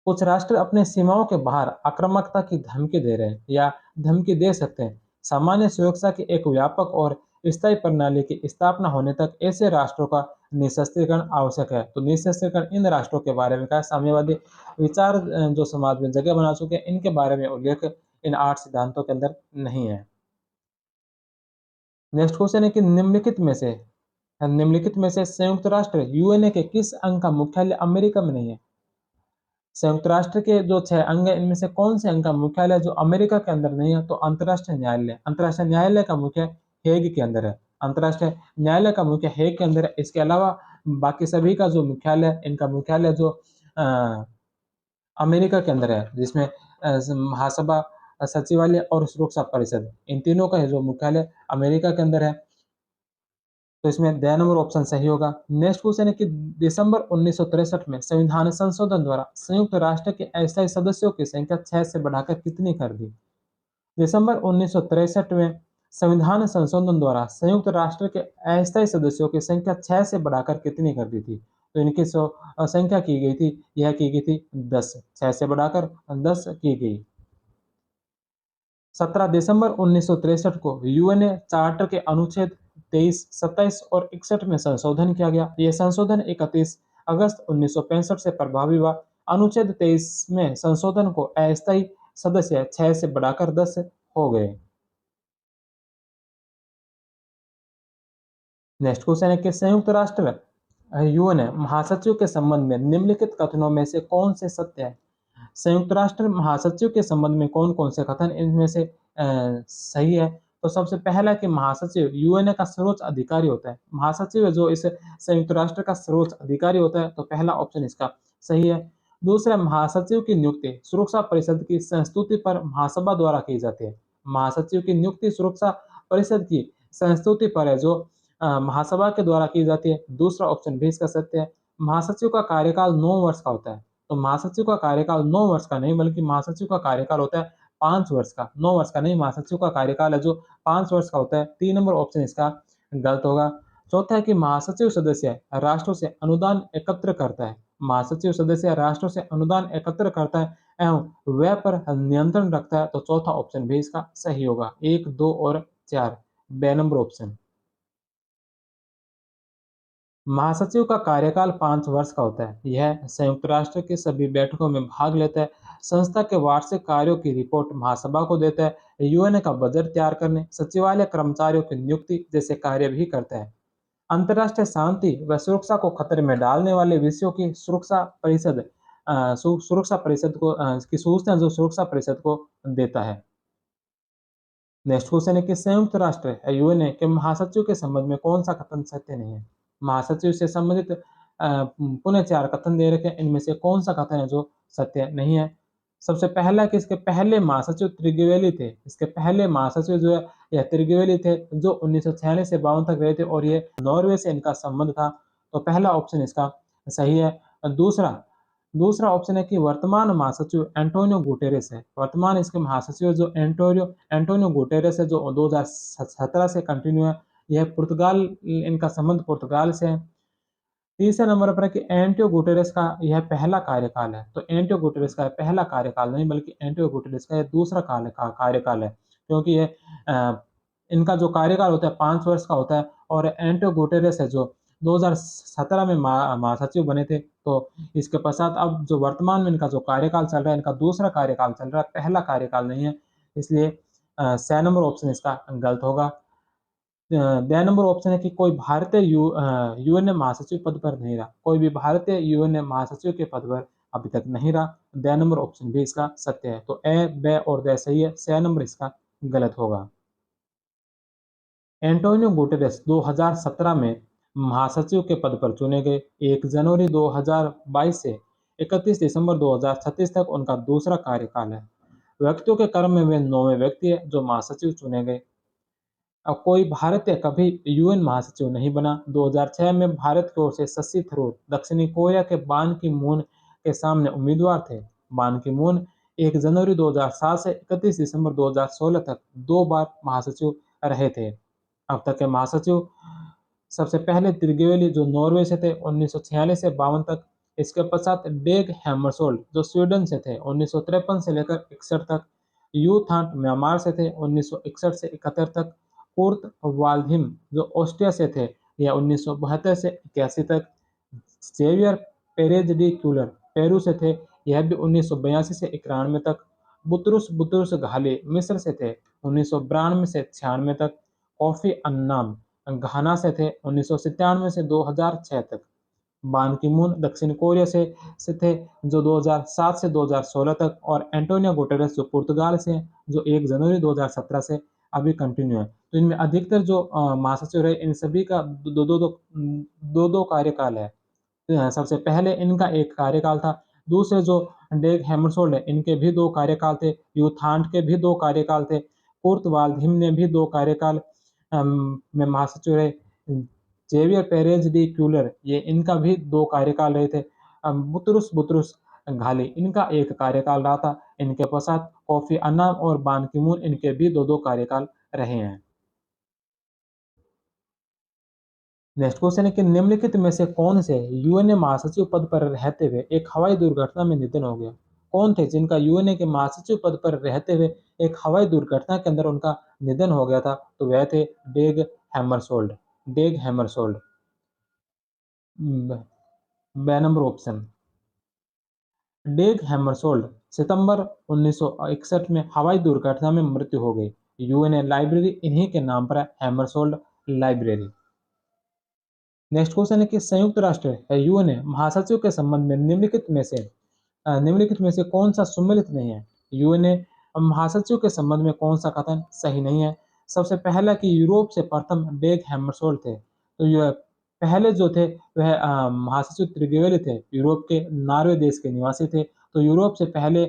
कुछ राष्ट्र अपने सीमाओं के बाहर आक्रामकता की धमकी दे रहे हैं या धमकी दे सकते हैं। सामान्य सुरक्षा की एक व्यापक और स्थायी प्रणाली की स्थापना होने तक ऐसे राष्ट्रों का निशस्त्रीकरण आवश्यक है। तो निशस्त्रीकरण इन राष्ट्रों के बारे में कहा, साम्यवादी विचार जो समाज में जगह बना चुके हैं इनके बारे में उल्लेख इन 8 सिद्धांतों के अंदर नहीं है। नेक्स्ट क्वेश्चन है कि निम्नलिखित में से संयुक्त राष्ट्र यूएनए के किस अंग का मुख्यालय अमेरिका में नहीं है? संयुक्त राष्ट्र के जो 6 अंग हैं इनमें से कौन से अंग का मुख्यालय जो अमेरिका के अंदर नहीं है? तो अंतर्राष्ट्रीय न्यायालय का मुख्य हेग के अंदर है। अंतर्राष्ट्रीय न्यायालय का मुख्य हेग के अंदर है। इसके अलावा बाकी सभी का जो मुख्यालय है इनका मुख्यालय जो अमेरिका के अंदर है जिसमें महासभा, सचिवालय और सुरक्षा परिषद, इन तीनों का जो मुख्यालय अमेरिका के अंदर है। तो इसमें द नंबर ऑप्शन सही होगा। नेक्स्ट क्वेश्चन है कि दिसंबर 1963 में संविधान संशोधन द्वारा संयुक्त राष्ट्र के अस्थायी सदस्यों की संख्या 6 से बढ़ाकर कितनी कर दी? दिसंबर 1963 में संविधान संशोधन द्वारा संयुक्त राष्ट्र के अस्थायी सदस्यों की संख्या 6 से बढ़ाकर कितनी कर दी थी? तो इनकी संख्या की गई थी, यह की गई थी 10। 6 से बढ़ाकर 10 की गई। 17 दिसंबर 1963 को यूएनए चार्टर के अनुच्छेद 23, 27 और 61 में संशोधन किया गया। यह संशोधन 31 अगस्त 1965 से प्रभावी हुआ। अनुच्छेद 23 में संशोधन को अस्थायी सदस्य 6 से बढ़ाकर 10 हो गए। नेक्स्ट क्वेश्चन है कि संयुक्त राष्ट्र यूएनए महासचिव के संबंध में निम्नलिखित कथनों में से कौन से सत्य है? संयुक्त राष्ट्र महासचिव के संबंध में कौन-कौन से कथन इनमें से सही है? तो सबसे पहला कि महासचिव यूएनए का सर्वोच्च अधिकारी होता है। महासचिव है जो इस संयुक्त राष्ट्र का सर्वोच्च अधिकारी होता है, तो पहला ऑप्शन इसका सही है। दूसरा, महासचिव की नियुक्ति सुरक्षा परिषद की संस्तुति पर महासभा द्वारा की जाती है। महासचिव की नियुक्ति सुरक्षा परिषद की संस्तुति पर है जो महासभा के द्वारा की जाती है। दूसरा ऑप्शन भी इसका सत्य है। महासचिव का कार्यकाल 9 वर्ष का होता है। तो महासचिव का कार्यकाल 9 वर्ष का नहीं बल्कि महासचिव का कार्यकाल होता है 5 वर्ष का। 9 वर्ष का नहीं, महासचिव का कार्यकाल है जो 5 वर्ष का होता है। 3 नंबर ऑप्शन इसका गलत होगा। चौथा है कि महासचिव सदस्य राष्ट्रों से अनुदान एकत्र करता है। महासचिव सदस्य राष्ट्रों से अनुदान एकत्र करता है एवं व्यय पर नियंत्रण रखता है। तो चौथा ऑप्शन भी इसका सही होगा। 1, 2 और 4 बे नंबर ऑप्शन। महासचिव का कार्यकाल 5 वर्ष का होता है। यह संयुक्त राष्ट्र की सभी बैठकों में भाग लेता है, संस्था के वार्षिक कार्यों की रिपोर्ट महासभा को देता है, यूएनए का बजट तैयार करने, सचिवालय कर्मचारियों की नियुक्ति जैसे कार्य भी करता है। अंतर्राष्ट्रीय शांति व सुरक्षा को खतरे में डालने वाले विषयों की सुरक्षा परिषद को की सूचना जो सुरक्षा परिषद को देता है। नेक्स्ट क्वेश्चन है कि संयुक्त राष्ट्र यूएनए के महासचिव के संबंध में कौन सा कथन सत्य नहीं है? महासचिव से संबंधित पुनः 4 कथन दे रखे हैं। इनमें से कौन सा कथन है जो सत्य नहीं है? सबसे पहला कि इसके पहले महासचिव त्रिगेवेली थे। इसके पहले महासचिव जो है यह त्रिगेवेली थे जो 1946 से 52 तक रहे थे और ये नॉर्वे से इनका संबंध था। तो पहला ऑप्शन इसका सही है। दूसरा दूसरा ऑप्शन है कि वर्तमान महासचिव एंटोनियो गुटेरेस है। वर्तमान इसके महासचिव जो एंटोनियो गुटेरेस है जो 2017 से कंटिन्यू है। यह पुर्तगाल, इनका संबंध पुर्तगाल से है। तीसरे नंबर पर है कि एंटोनियो गुटेरेस का यह पहला कार्यकाल है। तो एंटोनियो गुटेरेस का पहला कार्यकाल नहीं बल्कि एंटोनियो गुटेरेस का यह दूसरा कार्यकाल है, क्योंकि ये इनका जो कार्यकाल होता है 5 वर्ष का होता है, और एंटोनियो गुटेरेस है जो 2017 में महासचिव बने थे। तो इसके पश्चात अब जो वर्तमान में इनका जो कार्यकाल चल रहा है, इनका दूसरा कार्यकाल चल रहा है, पहला कार्यकाल नहीं है। इसलिए स नंबर ऑप्शन इसका गलत होगा। ड नंबर ऑप्शन है कि कोई भारतीय यूएनए महासचिव पद पर नहीं रहा। कोई भी भारतीय यूएनए महासचिव के पद पर अभी तक नहीं रहा। ड नंबर ऑप्शन भी इसका सत्य है। तो ए, ब और द सही है। स नंबर इसका गलत होगा। एंटोनियो गुटेरेस 2017 में महासचिव के पद पर चुने गए। 1 जनवरी 2022 से 31 दिसंबर 2036 तक उनका दूसरा कार्यकाल है। व्यक्तियों के क्रम में वे 9वें व्यक्ति है जो महासचिव चुने गए। अब कोई भारतीय कभी यूएन महासचिव नहीं बना। 2006 में भारत की ओर से शशि थरूर दक्षिणी कोरिया के बान की मून के सामने उम्मीदवार थे। बान की मून 1 जनवरी 2007 से 31 दिसंबर 2016 तक 2 बार महासचिव रहे थे। अब तक के महासचिव सबसे पहले त्रिगेवेली जो नॉर्वे से थे 1946 से 52 तक। इसके पश्चात डेग हैमरशोल्ड जो स्वीडन से थे 1953 से लेकर 61 तक। यू थांट म्यांमार से थे 1961 से 71 तक। कुर्त वाल्डहिम जो ऑस्ट्रिया से थे यह 1972 से 81 तक। जेवियर पेरेज डी क्यूलर पेरू से थे, यह भी 1982 से 91 तक। बुतरुस बुतरुस घाली मिस्र से थे 1992 से 96 तक। कॉफी अन्नान घाना से थे 1997 से 2006 तक। बान की मून दक्षिण कोरिया से थे जो 2007 से 2016 तक। और एंटोनियो गुटेरेस जो पुर्तगाल से हैं, जो 1 जनवरी 2017 से अभी कंटिन्यू है। तो इनमें अधिकतर जो महासचिव रहे इन सभी का दो कार्यकाल है। सबसे पहले इनका एक कार्यकाल था। दूसरे जो डेग हैमरशोल्ड है इनके भी 2 कार्यकाल थे। यूथांड के भी 2 कार्यकाल थे। कुर्त वाल्डहिम ने भी 2 कार्यकाल में महासचिव रहे। जेवियर पेरेज डी क्यूलर ये इनका भी 2 कार्यकाल रहे थे। बुतरुस बुतरुस घाली इनका 1 कार्यकाल रहा था। इनके पश्चात कोफी अन्नान और बान की मून इनके भी 2-2 कार्यकाल रहे हैं। नेक्स्ट क्वेश्चन है कि निम्नलिखित में से कौन से यूएनए महासचिव पद पर रहते हुए एक हवाई दुर्घटना में निधन हो गया? कौन थे जिनका यूएनए के महासचिव पद पर रहते हुए एक हवाई दुर्घटना के अंदर उनका निधन हो गया था? तो वह थे डेग हैमरशोल्ड। डेग हैमरशोल्ड। ब नंबर ऑप्शन। डेग हैमरशोल्ड सितंबर 1961 में हवाई दुर्घटना में मृत्यु हो गई। यूएनए लाइब्रेरी इन्हीं के नाम पर है, हैमरशोल्ड लाइब्रेरी। नेक्स्ट क्वेश्चन है कि संयुक्त राष्ट्र यूएनए महासचिव के संबंध में निम्नलिखित में से कौन सा सुमेलित नहीं है? यूएनए महासचिव के संबंध में कौन सा कथन सही नहीं है? सबसे पहला कि यूरोप से प्रथम डेग हैमरशोल्ड थे। तो यह पहले जो थे वह महासचिव त्रिगेवेली थे, यूरोप के नॉर्वे देश के निवासी थे। तो यूरोप से पहले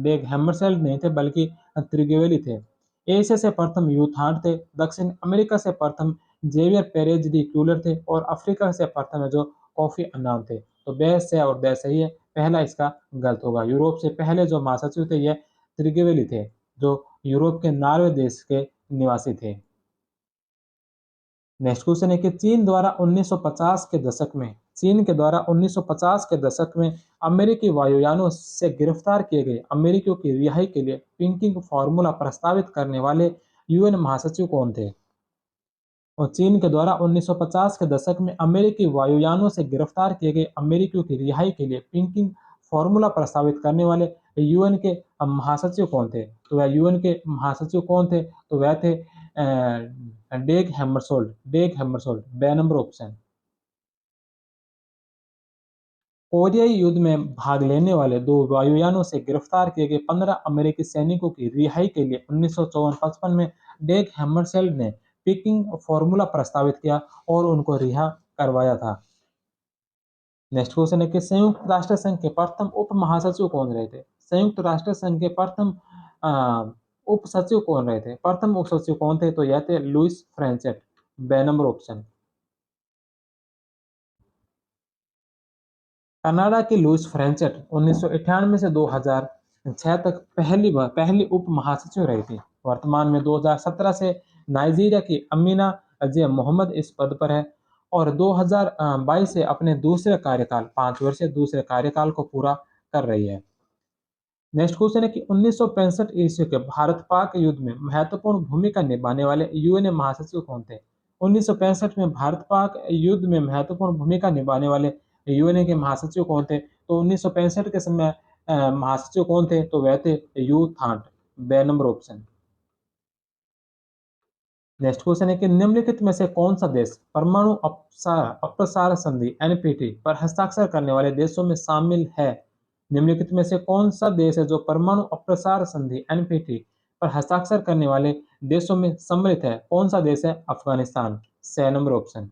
डेग हैमरशोल्ड नहीं थे बल्कि त्रिगेवेली थे। एशिया से प्रथम यूथार्ड थे। दक्षिण अमेरिका से प्रथम जेवियर पेरेज डी क्यूलर थे। और अफ्रीका से प्रथम है जो कॉफी अन्नान थे। तो बे से और दे सही है। पहला इसका गलत होगा। यूरोप से पहले जो महासचिव थे यह त्रिगेवेली थे जो यूरोप के नॉर्वे देश के निवासी थे। नेक्स्ट क्वेश्चन है कि चीन के द्वारा 1950 के दशक में अमेरिकी वायुयानों से गिरफ्तार किए गए अमेरिकियों की रिहाई के लिए पिंकिंग फार्मूला प्रस्तावित करने वाले यूएन महासचिव कौन थे? और चीन के द्वारा 1950 के दशक में अमेरिकी वायुयानों से गिरफ्तार किए गए अमेरिकियों की रिहाई के लिए पिंकिंग फार्मूला प्रस्तावित करने वाले यूएन के महासचिव कौन थे? तो वह यूएन के महासचिव कौन थे? तो वह थे डेग हैमरशोल्ड। डेग हैमरशोल्ड। बे नंबर ऑप्शन। कोरियाई युद्ध में भाग लेने वाले 2 वायुयानों से गिरफ्तार किए गए 15 अमेरिकी सैनिकों की रिहाई के लिए 1954-55 में डेग हैमरशेल्ड ने पिकिंग फॉर्मूला प्रस्तावित किया और उनको रिहा करवाया था। नेक्स्ट क्वेश्चन है कि संयुक्त राष्ट्र संघ के प्रथम उप महासचिव कौन रहे थे? संयुक्त राष्ट्र संघ के प्रथम उप सचिव कौन रहे थे? प्रथम उप सचिव कौन थे? तो यह थे लुइस फ्रेंचेट। बे नंबर ऑप्शन। कनाडा की लुइस फ्रेंचेट 1998 से 2006 तक पहली उप महासचिव रही थी। वर्तमान में 2017 से नाइजीरिया की अमीना अजय मोहम्मद इस पद पर है। और 2022 से अपने दूसरे कार्यकाल 5 वर्षीय दूसरे कार्यकाल को पूरा कर रही है। नेक्स्ट क्वेश्चन है कि 1965 ईस्वी के भारत-पाक युद्ध में महत्वपूर्ण भूमिका निभाने वाले यूएन महासचिव कौन थे? 1965 में भारत-पाक युद्ध में महत्वपूर्ण भूमिका निभाने वाले यूएन के महासचिव कौन थे? तो 1965 के समय महासचिव कौन थे? तो वह थे U Thant. B number option. Next question है कि निम्नलिखित में से कौन सा देश परमाणु अप्रसार संधि एनपीटी पर हस्ताक्षर करने वाले देशों में शामिल है? निम्नलिखित में से कौन सा देश है जो परमाणु अप्रसार संधि एनपीटी पर हस्ताक्षर करने वाले देशों में सम्मिलित है? कौन सा देश है? Afghanistan. C number option.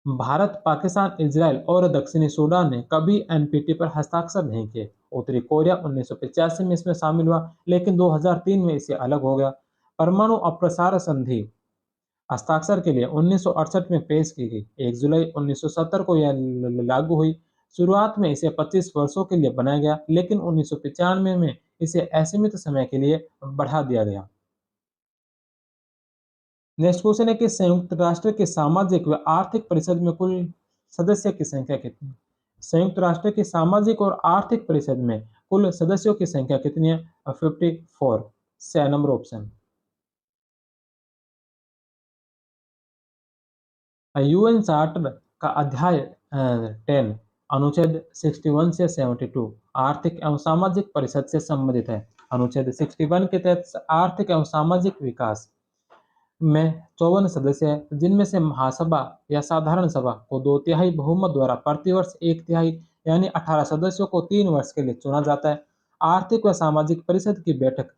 Bharat, Pakistan, Israel और दक्षिणी सूडान ने कभी एनपीटी पर हस्ताक्षर नहीं किए। उत्तरी कोरिया 1985 में इसमें शामिल हुआ, लेकिन 2003 में इससे अलग हो गया। परमाणु अप्रसार संधि हस्ताक्षर के लिए 1968 में पेश की गई। 1 जुलाई 1970 को यह लागू हुई। शुरुआत में इसे 25 वर्षों के लिए बनाया गया, लेकिन 1995 में इसे असीमित समय के लिए बढ़ा दिया गया। नेक्स्ट क्वेश्चन है कि संयुक्त राष्ट्र के सामाजिक व आर्थिक परिषद में कुल सदस्य की संख्या कितनी है? संयुक्त राष्ट्र की सामाजिक और आर्थिक परिषद में कुल सदस्यों की संख्या कितनी है? 54। C number option. UN charter का अध्याय 10 अनुच्छेद 61 से 72 आर्थिक एवं सामाजिक परिषद से संबंधित है। अनुच्छेद 61 के तहत आर्थिक एवं सामाजिक विकास में 54 सदस्य हैं, जिनमें से महासभा या साधारण सभा को 2/3 बहुमत द्वारा प्रतिवर्ष 1/3 यानी 18 सदस्यों को 3 वर्ष के लिए चुना जाता है। आर्थिक व सामाजिक परिषद की बैठक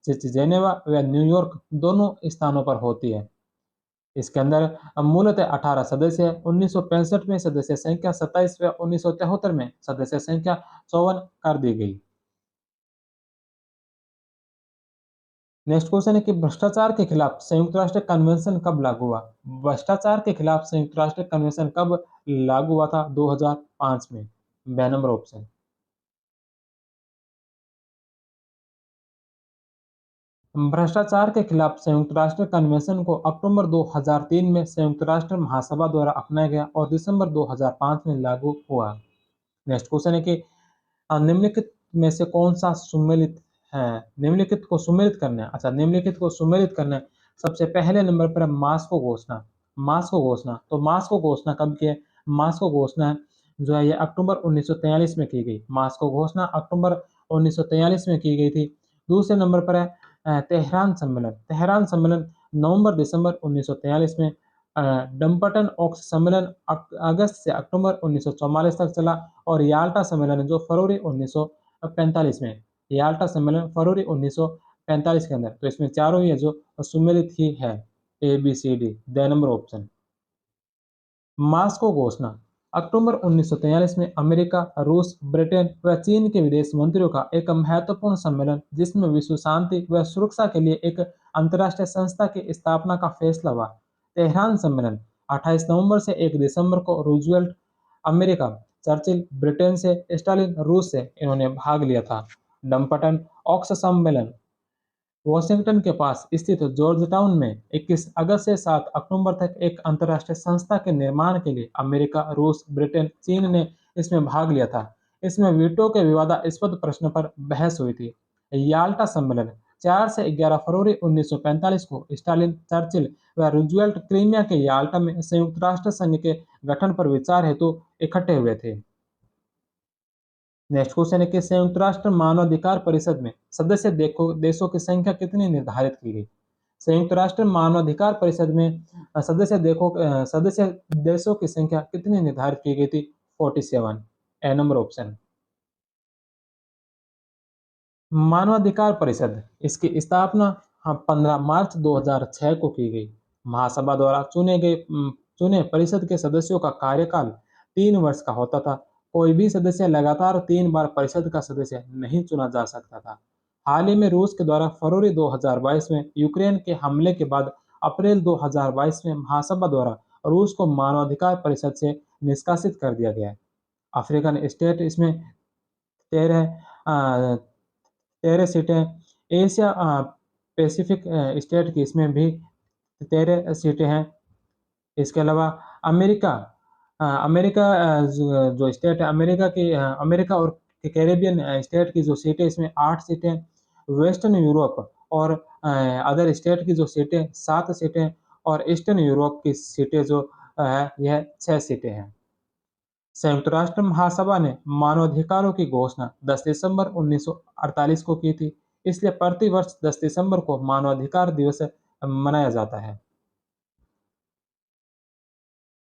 जेनेवा व न्यूयॉर्क दोनों स्थानों पर होती है। इसके अंदर मूलतः 18 सदस्य है। 1965 में सदस्य संख्या 27 व 1973 में सदस्य संख्या 54 कर दी गई। नेक्स्ट क्वेश्चन है कि भ्रष्टाचार के खिलाफ संयुक्त राष्ट्र कन्वेंशन कब लागू हुआ? भ्रष्टाचार के खिलाफ संयुक्त राष्ट्र कन्वेंशन कब लागू हुआ था? 2005 में। B number option. भ्रष्टाचार के खिलाफ संयुक्त राष्ट्र कन्वेंशन को अक्टूबर 2003 में संयुक्त राष्ट्र महासभा द्वारा अपनाया गया और दिसंबर 2005 में लागू हुआ। नेक्स्ट क्वेश्चन है कि निम्नलिखित में से कौन सा सुमेलित है? निम्नलिखित को सुमेलित करना है। अच्छा, निम्नलिखित को सुमेलित करना है। सबसे पहले नंबर पर है मास्को घोषणा। मास्को घोषणा, तो मास्को घोषणा कब की है? मास्को घोषणा जो है ये अक्टूबर 1943 में की गई। मास्को घोषणा अक्टूबर 1943 में की गई थी। दूसरे नंबर पर है तेहरान सम्मेलन। तेहरान सम्मेलन नवंबर दिसंबर 1943 में। डम्पटन ऑक्स सम्मेलन अगस्त से अक्टूबर 1944 तक चला और याल्टा सम्मेलन जो फरवरी 1945 में। याल्टा सम्मेलन फरवरी 1945 के अंदर। तो इसमें चारों ही है जो सुमेलित ही है। A B C D the number option. Moscow घोषणा अक्टूबर 1943 में अमेरिका, रूस, ब्रिटेन व चीन के विदेश मंत्रियों का एक महत्वपूर्ण सम्मेलन जिसमें विश्व शांति व सुरक्षा के लिए एक अंतर्राष्ट्रीय संस्था की स्थापना का फैसला हुआ। तेहरान सम्मेलन 28 नवंबर से 1 दिसंबर को रूजवेल्ट अमेरिका, चर्चिल ब्रिटेन से, स्टालिन रूस से इन्होंने भाग लिया था। डम्पटन ऑक्स सम्मेलन वॉशिंगटन के पास स्थित जॉर्ज टाउन में 21 अगस्त से 7 अक्टूबर तक एक अंतर्राष्ट्रीय संस्था के निर्माण के लिए अमेरिका, रूस, ब्रिटेन, चीन ने इसमें भाग लिया था। इसमें वीटो के विवादास्पद प्रश्न पर बहस हुई थी। याल्टा सम्मेलन 4 से 11 फरवरी 1945 को स्टालिन, चर्चिल व रूजवेल्ट क्रीमिया के याल्टा में संयुक्त राष्ट्र संघ के गठन पर विचार हेतु इकट्ठे हुए थे। नेक्स्ट क्वेश्चन है कि संयुक्त राष्ट्र मानवाधिकार परिषद में सदस्य देशों की संख्या कितनी निर्धारित की गई? संयुक्त राष्ट्र मानवाधिकार परिषद में सदस्य देशों की संख्या कितनी निर्धारित की गई थी? 47। ए नंबर ऑप्शन। मानवाधिकार परिषद इसकी स्थापना 15 मार्च 2006 को की गई। महासभा द्वारा चुने परिषद के सदस्यों का कार्यकाल 3 वर्ष का होता था। कोई भी सदस्य लगातार 3 बार परिषद का सदस्य नहीं चुना जा सकता था। हाल ही में रूस के द्वारा फरवरी 2022 में यूक्रेन के हमले के बाद अप्रैल 2022 में महासभा द्वारा रूस को मानवाधिकार परिषद से निष्कासित कर दिया गया है। अफ्रीकन स्टेट इसमें 13 13 सीटें। एशिया पैसिफिक स्टेट की इसमें भी 13 सीटें हैं। इसके अलावा अमेरिका अमेरिका जो स्टेट है अमेरिका और कैरेबियन स्टेट की जो सीटें इसमें 8 सीटें, वेस्टर्न यूरोप और अदर स्टेट की जो सीटें 7 सीटें और ईस्टर्न यूरोप की सीटें जो है यह 6 सीटें हैं। संयुक्त राष्ट्र महासभा ने मानवाधिकारों की घोषणा 10 दिसंबर 1948 को की थी, इसलिए प्रति वर्ष 10 दिसंबर को मानवाधिकार दिवस मनाया जाता है।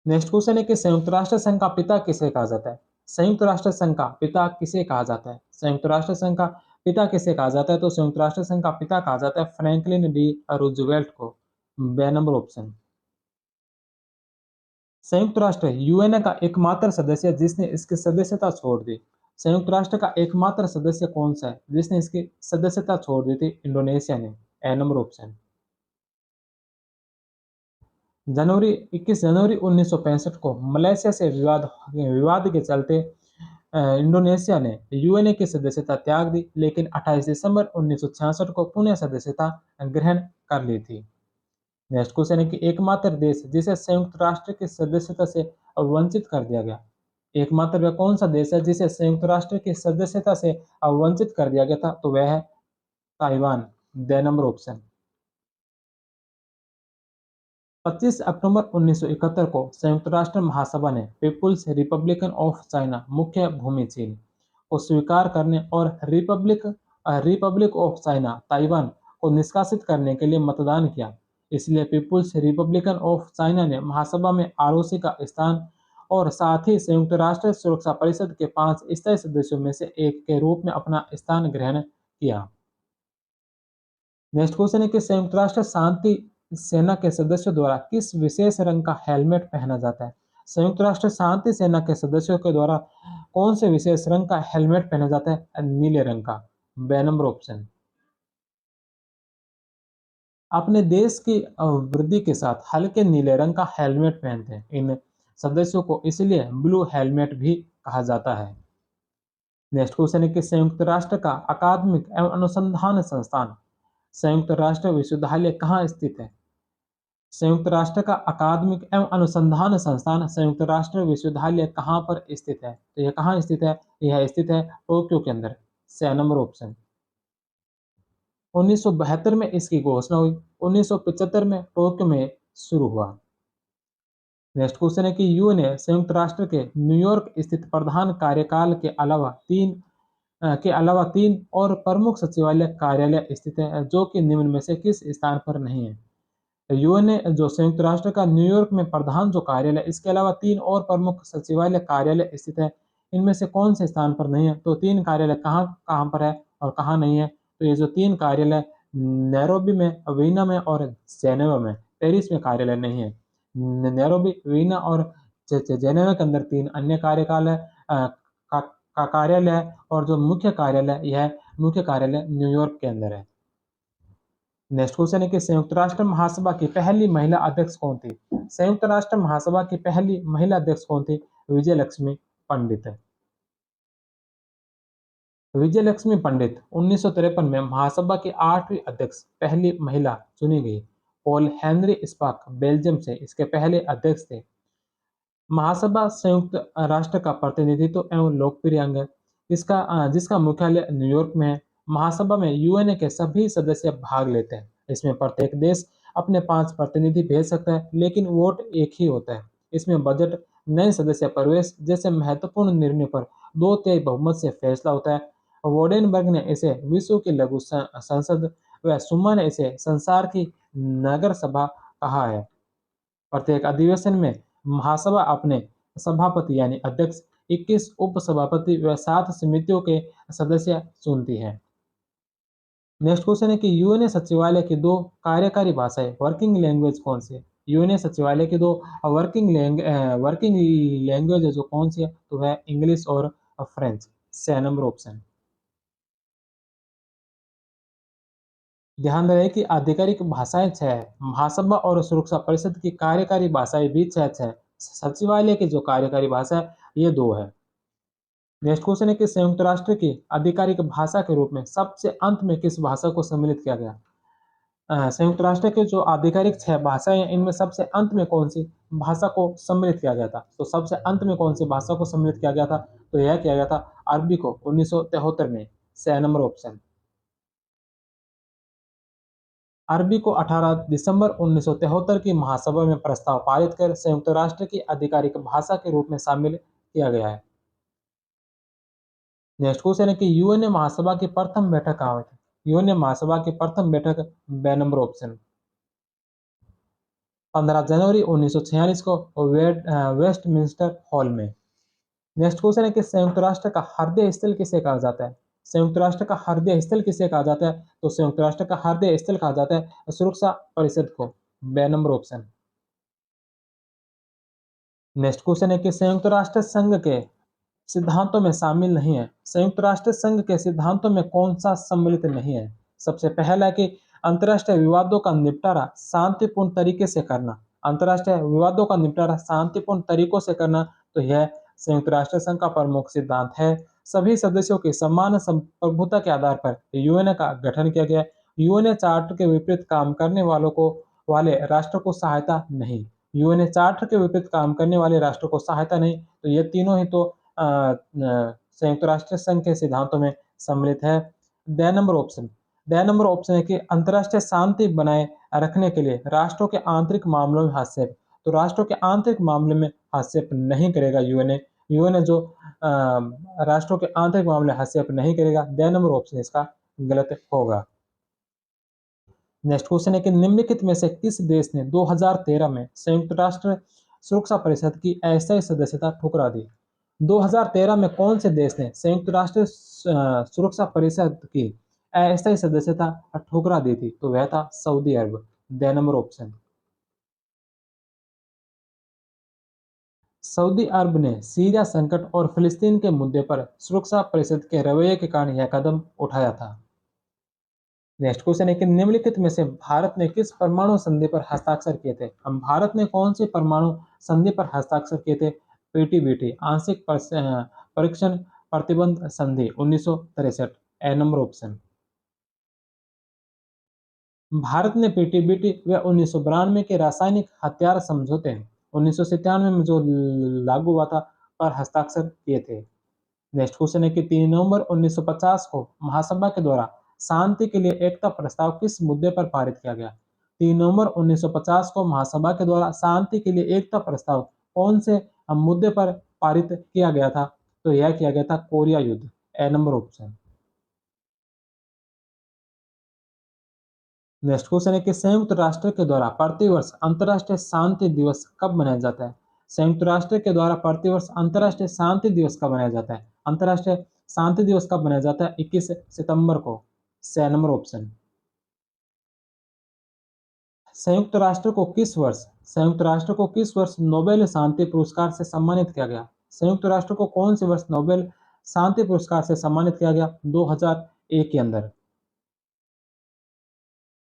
नेक्स्ट क्वेश्चन है कि संयुक्त राष्ट्र संघ का पिता किसे कहा जाता है? संयुक्त राष्ट्र संघ का पिता किसे कहा जाता है? संयुक्त राष्ट्र संघ का पिता किसे कहा जाता है? तो संयुक्त राष्ट्र संघ का पिता कहा जाता है फ्रैंकलिन डी रूजवेल्ट को। बे नंबर ऑप्शन। संयुक्त राष्ट्र यूएनए का एकमात्र सदस्य जिसने इसकी सदस्यता छोड़ दी। संयुक्त राष्ट्र का एकमात्र सदस्य कौन सा है जिसने इसकी सदस्यता छोड़ दी थी? इंडोनेशिया ने। ए नंबर ऑप्शन। जनवरी 21 जनवरी 1965 को मलेशिया से विवाद के चलते इंडोनेशिया ने यूएनए की सदस्यता त्याग दी, लेकिन 28 दिसंबर 1966 को पुनः सदस्यता ग्रहण कर ली थी। नेक्स्ट क्वेश्चन है कि एकमात्र देश जिसे संयुक्त राष्ट्र की सदस्यता से वंचित कर दिया गया। एकमात्र वह कौन सा देश है जिसे संयुक्त राष्ट्र की सदस्यता से वंचित कर दिया गया था? तो वह है ताइवान। The number option. 25 अक्टूबर 1971 को संयुक्त राष्ट्र महासभा ने पीपुल्स रिपब्लिकन ऑफ चाइना मुख्य भूमि चीन को स्वीकार करने और रिपब्लिक ऑफ चाइना ताइवान को निष्कासित करने के लिए मतदान किया। इसलिए पीपुल्स रिपब्लिकन ऑफ चाइना ने महासभा में आरओसी का स्थान और साथ ही संयुक्त राष्ट्र सुरक्षा परिषद के 5 स्थायी सदस्यों में से एक के रूप में अपना स्थान ग्रहण किया। नेक्स्ट क्वेश्चन है कि संयुक्त राष्ट्र शांति सेना के सदस्यों द्वारा किस विशेष रंग का हेलमेट पहना जाता है? संयुक्त राष्ट्र शांति सेना के सदस्यों के द्वारा कौन से विशेष रंग का हेलमेट पहना जाता है? नीले रंग का। बे नंबर ऑप्शन। अपने देश की वृद्धि के साथ हल्के नीले रंग का हेलमेट पहनते हैं। इन सदस्यों को इसलिए ब्लू हेलमेट भी कहा जाता है। नेक्स्ट क्वेश्चन है कि संयुक्त राष्ट्र का अकादमिक एवं अनुसंधान संस्थान संयुक्त राष्ट्र विश्वविद्यालय कहाँ स्थित है? संयुक्त राष्ट्र का अकादमिक एवं अनुसंधान संस्थान संयुक्त राष्ट्र विश्वविद्यालय कहाँ पर स्थित है? तो यह कहाँ स्थित है? यह स्थित है टोक्यो के अंदर। सी नंबर ऑप्शन। 1972 में इसकी घोषणा हुई। 1975 में टोक्यो में शुरू हुआ। नेक्स्ट क्वेश्चन है कि यूएनए संयुक्त राष्ट्र के न्यूयॉर्क स्थित प्रधान कार्यकाल के अलावा तीन और प्रमुख सचिवालय कार्यालय स्थित है, जो कि निम्न में से किस स्थान पर नहीं है? यूएनए जो संयुक्त राष्ट्र का न्यूयॉर्क में प्रधान जो कार्यालय, इसके अलावा 3 और प्रमुख सचिवालय कार्यालय स्थित है। इनमें से कौन से स्थान पर नहीं है? तो 3 कार्यालय कहाँ कहाँ पर है और कहाँ नहीं है? तो ये जो 3 कार्यालय नैरोबी में, वीना में और जेनेवा में, पेरिस में कार्यालय नहीं है। नैरोबी, वीना और जेनेवा के अंदर 3 अन्य कार्यकाल का कार्यालय है और जो मुख्य कार्यालय न्यूयॉर्क के अंदर है। नेक्स्ट क्वेश्चन है कि संयुक्त राष्ट्र महासभा की पहली महिला अध्यक्ष कौन थी? संयुक्त राष्ट्र महासभा की पहली महिला अध्यक्ष कौन थी? विजय लक्ष्मी पंडित है। विजय लक्ष्मी पंडित 1953 में महासभा की 8वीं अध्यक्ष पहली महिला चुनी गई। पॉल हेनरी स्पाक बेल्जियम से इसके पहले अध्यक्ष थे। महासभा संयुक्त राष्ट्र का प्रतिनिधित्व एवं लोकप्रिय अंग है। जिसका मुख्यालय न्यूयॉर्क में है। महासभा में यूएनए के सभी सदस्य भाग लेते हैं। इसमें प्रत्येक देश अपने 5 प्रतिनिधि भेज सकता है, लेकिन वोट एक ही होता है। इसमें बजट, नए सदस्य प्रवेश जैसे महत्वपूर्ण निर्णय पर 2/3 बहुमत से फैसला होता है। वोडेनबर्ग ने इसे विश्व की लघु संसद व सुमा ने इसे संसार की नगर सभा कहा है। प्रत्येक अधिवेशन में महासभा अपने सभापति यानी अध्यक्ष, 21 उपसभापति व 7 समितियों के सदस्य चुनती है। नेक्स्ट क्वेश्चन है कि यूएनए सचिवालय की 2 कार्यकारी भाषाएं वर्किंग लैंग्वेज कौन सी है? यूएनए सचिवालय की 2 वर्किंग लैंग्वेज जो कौन सी है? तो वह इंग्लिश और फ्रेंच। सी नंबर ऑप्शन। ध्यान रहे कि आधिकारिक भाषाएं 6 है। महासभा और सुरक्षा परिषद की कार्यकारी भाषाएं भी 6 है। सचिवालय की जो कार्यकारी भाषा है ये 2 है। नेक्स्ट क्वेश्चन है कि संयुक्त राष्ट्र की आधिकारिक भाषा के रूप में सबसे अंत में किस भाषा को सम्मिलित किया गया? संयुक्त राष्ट्र के जो आधिकारिक 6 भाषाएँ हैं, इनमें सबसे अंत में कौन-सी भाषा को सम्मिलित किया गया था? तो सबसे अंत में कौन-सी भाषा को सम्मिलित किया गया था? तो यह किया गया था अरबी को 1973 में, 6 नंबर ऑप्शन। अरबी को 18 दिसंबर 1973 की महासभा में प्रस्ताव पारित कर संयुक्त राष्ट्र की आधिकारिक भाषा के रूप में शामिल किया गया है। नेक्स्ट क्वेश्चन है कि यूएनए महासभा की प्रथम बैठक कहाँ हुई थी? यूएनए महासभा की प्रथम बैठक बे नंबर ऑप्शन 15 जनवरी 1946 को वेस्टमिंस्टर हॉल में। नेक्स्ट क्वेश्चन है कि संयुक्त राष्ट्र का हृदय स्थल किसे कहा जाता है? संयुक्त राष्ट्र का हृदय स्थल किसे कहा जाता है? तो संयुक्त राष्ट्र का हृदय स्थल कहा जाता है सुरक्षा परिषद को, बे नंबर ऑप्शन। नेक्स्ट क्वेश्चन है कि संयुक्त राष्ट्र संघ के सिद्धांतों में शामिल नहीं है। संयुक्त राष्ट्र संघ के सिद्धांतों में कौन सा सम्मिलित नहीं है? सबसे पहला है कि अंतर्राष्ट्रीय विवादों का निपटारा शांतिपूर्ण तरीके से करना। अंतर्राष्ट्रीय विवादों का निपटारा शांतिपूर्ण तरीकों से करना, तो यह संयुक्त राष्ट्र संघ का प्रमुख सिद्धांत है। सभी सदस्यों की समान संप्रभुता के आधार पर यूएनए का गठन किया गया। यूएनए चार्टर के विपरीत काम करने वाले राष्ट्र को सहायता नहीं। यूएनए चार्टर के विपरीत काम करने वाले राष्ट्रों को सहायता नहीं, तो ये तीनों ही तो संयुक्त राष्ट्र संघ के सिद्धांतों में सम्मिलित है। ड नंबर ऑप्शन ड नंबर ऑप्शन है कि अंतर्राष्ट्रीय शांति बनाए रखने के लिए राष्ट्रों के आंतरिक मामलों में हस्तक्षेप। तो राष्ट्रों के आंतरिक मामले में हस्तक्षेप नहीं करेगा यूएनए। यूएनए जो राष्ट्रों के आंतरिक मामले हस्तक्षेप नहीं करेगा, ड नंबर ऑप्शन इसका गलत होगा। नेक्स्ट क्वेश्चन है कि निम्नलिखित में से किस देश ने 2013 में संयुक्त राष्ट्र सुरक्षा परिषद की अस्थायी सदस्यता ठुकरा दी? 2013 में कौन से देश ने संयुक्त राष्ट्र सुरक्षा परिषद की अस्थायी सदस्यता ठुकरा दी थी? तो वह था सऊदी अरब, द नंबर ऑप्शन। सऊदी अरब ने सीरिया संकट और फिलिस्तीन के मुद्दे पर सुरक्षा परिषद के रवैये के कारण यह कदम उठाया था। नेक्स्ट क्वेश्चन है कि निम्नलिखित में से भारत ने किस परमाणु संधि पर हस्ताक्षर किए थे? हम भारत ने कौन से परमाणु संधि पर हस्ताक्षर किए थे? पीटीबीटी, आंशिक परीक्षण प्रतिबंध संधि 1963, ए नंबर ऑप्शन। भारत ने पीटीबीटी व 1992 के रासायनिक हथियार समझौते 1997 में जो लागू हुआ था पर हस्ताक्षर किए थे। नेक्स्ट क्वेश्चन है कि 3 नवंबर 1950 को महासभा के द्वारा शांति के लिए एकता प्रस्ताव किस मुद्दे पर पारित किया गया? 3 नवंबर 1950 को महासभा के द्वारा शांति के लिए एकता प्रस्ताव कौन से मुद्दे पर पारित किया गया था? तो यह किया गया था कोरिया युद्ध, ए नंबर ऑप्शन। नेक्स्ट क्वेश्चन है कि संयुक्त राष्ट्र के द्वारा प्रतिवर्ष अंतर्राष्ट्रीय शांति दिवस कब मनाया जाता है? संयुक्त राष्ट्र के द्वारा प्रतिवर्ष अंतर्राष्ट्रीय शांति दिवस कब मनाया जाता है? अंतर्राष्ट्रीय शांति दिवस कब मनाया जाता है? 21 सितंबर को, स नंबर ऑप्शन। संयुक्त राष्ट्र को किस वर्ष संयुक्त राष्ट्र को किस वर्ष नोबेल शांति पुरस्कार से सम्मानित किया गया? संयुक्त राष्ट्र को कौन से वर्ष नोबेल शांति पुरस्कार से सम्मानित किया गया? 2001 के अंदर।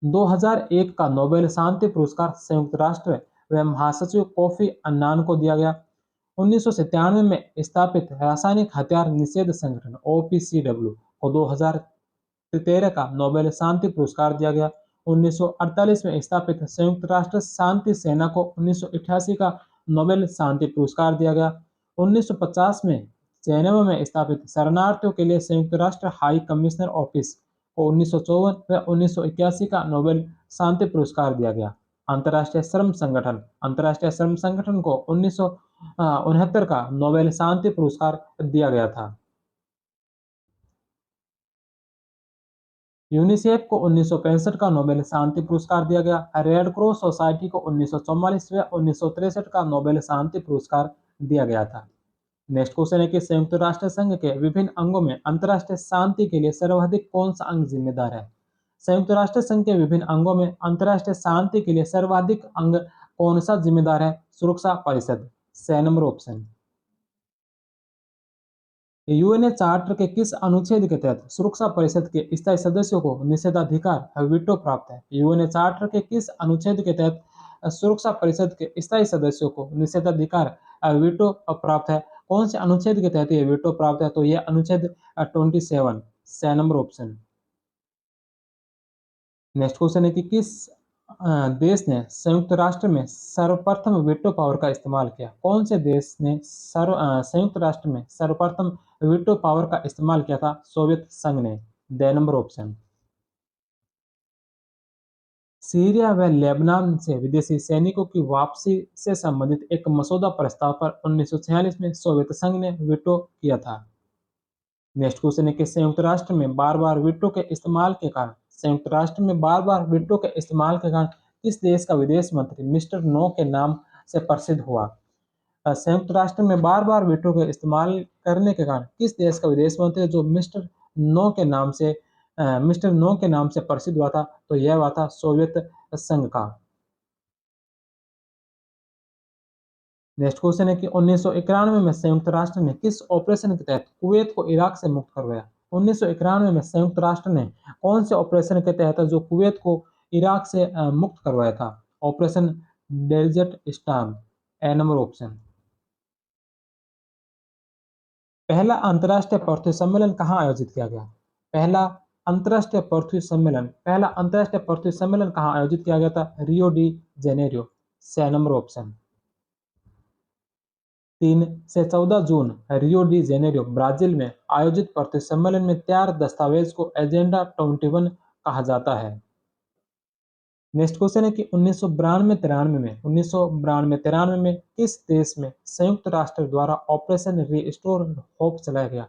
2001 का नोबेल शांति पुरस्कार संयुक्त राष्ट्र व महासचिव कोफी अन्नान को दिया गया। 1997 में स्थापित रासायनिक हथियार निषेध संगठन ओपीसीडब्ल्यू को 2013 का नोबेल शांति पुरस्कार दिया गया। 1948 में स्थापित संयुक्त राष्ट्र शांति सेना को 1988 का नोबेल शांति पुरस्कार दिया गया। 1950 में जेनेवा में स्थापित शरणार्थियों के लिए संयुक्त राष्ट्र हाई कमिश्नर ऑफिस को 1954 व 1981 का नोबेल शांति पुरस्कार दिया गया। अंतर्राष्ट्रीय श्रम संगठन को 1969 का नोबेल शांति पुरस्कार दिया गया था। यूनिसेफ को 1965 का नोबेल शांति पुरस्कार दिया गया। रेड क्रॉस सोसाइटी को 1944 व 1963 का नोबेल शांति पुरस्कार दिया गया था। नेक्स्ट क्वेश्चन है कि संयुक्त राष्ट्र संघ के विभिन्न अंगों में अंतर्राष्ट्रीय शांति के लिए सर्वाधिक कौन सा अंग जिम्मेदार है? संयुक्त राष्ट्र संघ के विभिन्न अंगों में अंतर्राष्ट्रीय शांति के लिए सर्वाधिक अंग कौन सा जिम्मेदार है? सुरक्षा परिषद, स नंबर ऑप्शन। यूएनए चार्टर के किस अनुच्छेद के तहत सुरक्षा परिषद के स्थायी सदस्यों को निषेधाधिकार वीटो प्राप्त है? यूएनए चार्टर के किस अनुच्छेद के तहत सुरक्षा परिषद के स्थायी सदस्यों को निषेधाधिकार वीटो प्राप्त है? कौन से अनुच्छेद के तहत ये वीटो प्राप्त है? तो यह अनुच्छेद 27, स नंबर ऑप्शन। नेक्स्ट क्वेश्चन है कि किस देश ने संयुक्त राष्ट्र में सर्वप्रथम वीटो पावर का इस्तेमाल किया? कौन से देश ने संयुक्त राष्ट्र में सर्वप्रथम वीटो पावर का इस्तेमाल किया था? सोवियत संघ ने। The number option. सीरिया व लेबनान से विदेशी सैनिकों की वापसी से संबंधित एक मसौदा प्रस्ताव पर 1946 में सोवियत संघ ने वीटो किया था। नेक्स्ट क्वेश्चन है कि संयुक्त राष्ट्र में बार-बार वीटो के इस्तेमाल के कारण किस देश का विदेश मंत्री मिस्टर नो के नाम से प्रसिद्ध हुआ? संयुक्त राष्ट्र में बार-बार वीटो के इस्तेमाल करने के कारण किस देश का विदेश मंत्री जो नो के नाम से मिस्टर नो के नाम से प्रसिद्ध हुआ था? तो यह हुआ था सोवियत संघ का। नेक्स्ट क्वेश्चन है कि 1991 में संयुक्त राष्ट्र ने किस ऑपरेशन के तहत कुवैत को इराक से मुक्त करवाया? 1991 में संयुक्त राष्ट्र ने कौन से ऑपरेशन के तहत जो कुवैत को इराक से मुक्त करवाया था? Operation desert storm. A number option. पहला अंतर्राष्ट्रीय पृथ्वी सम्मेलन कहाँ आयोजित किया गया था? Rio de Janeiro. C number option. 3 से 14 जून रियो डी जेनेरियो ब्राजील में आयोजित पृथ्वी सम्मेलन में तैयार दस्तावेज को एजेंडा 21 कहा जाता है। नेक्स्ट क्वेश्चन है कि 1992-93 में किस देश में संयुक्त राष्ट्र द्वारा ऑपरेशन रीस्टोर होप चलाया गया?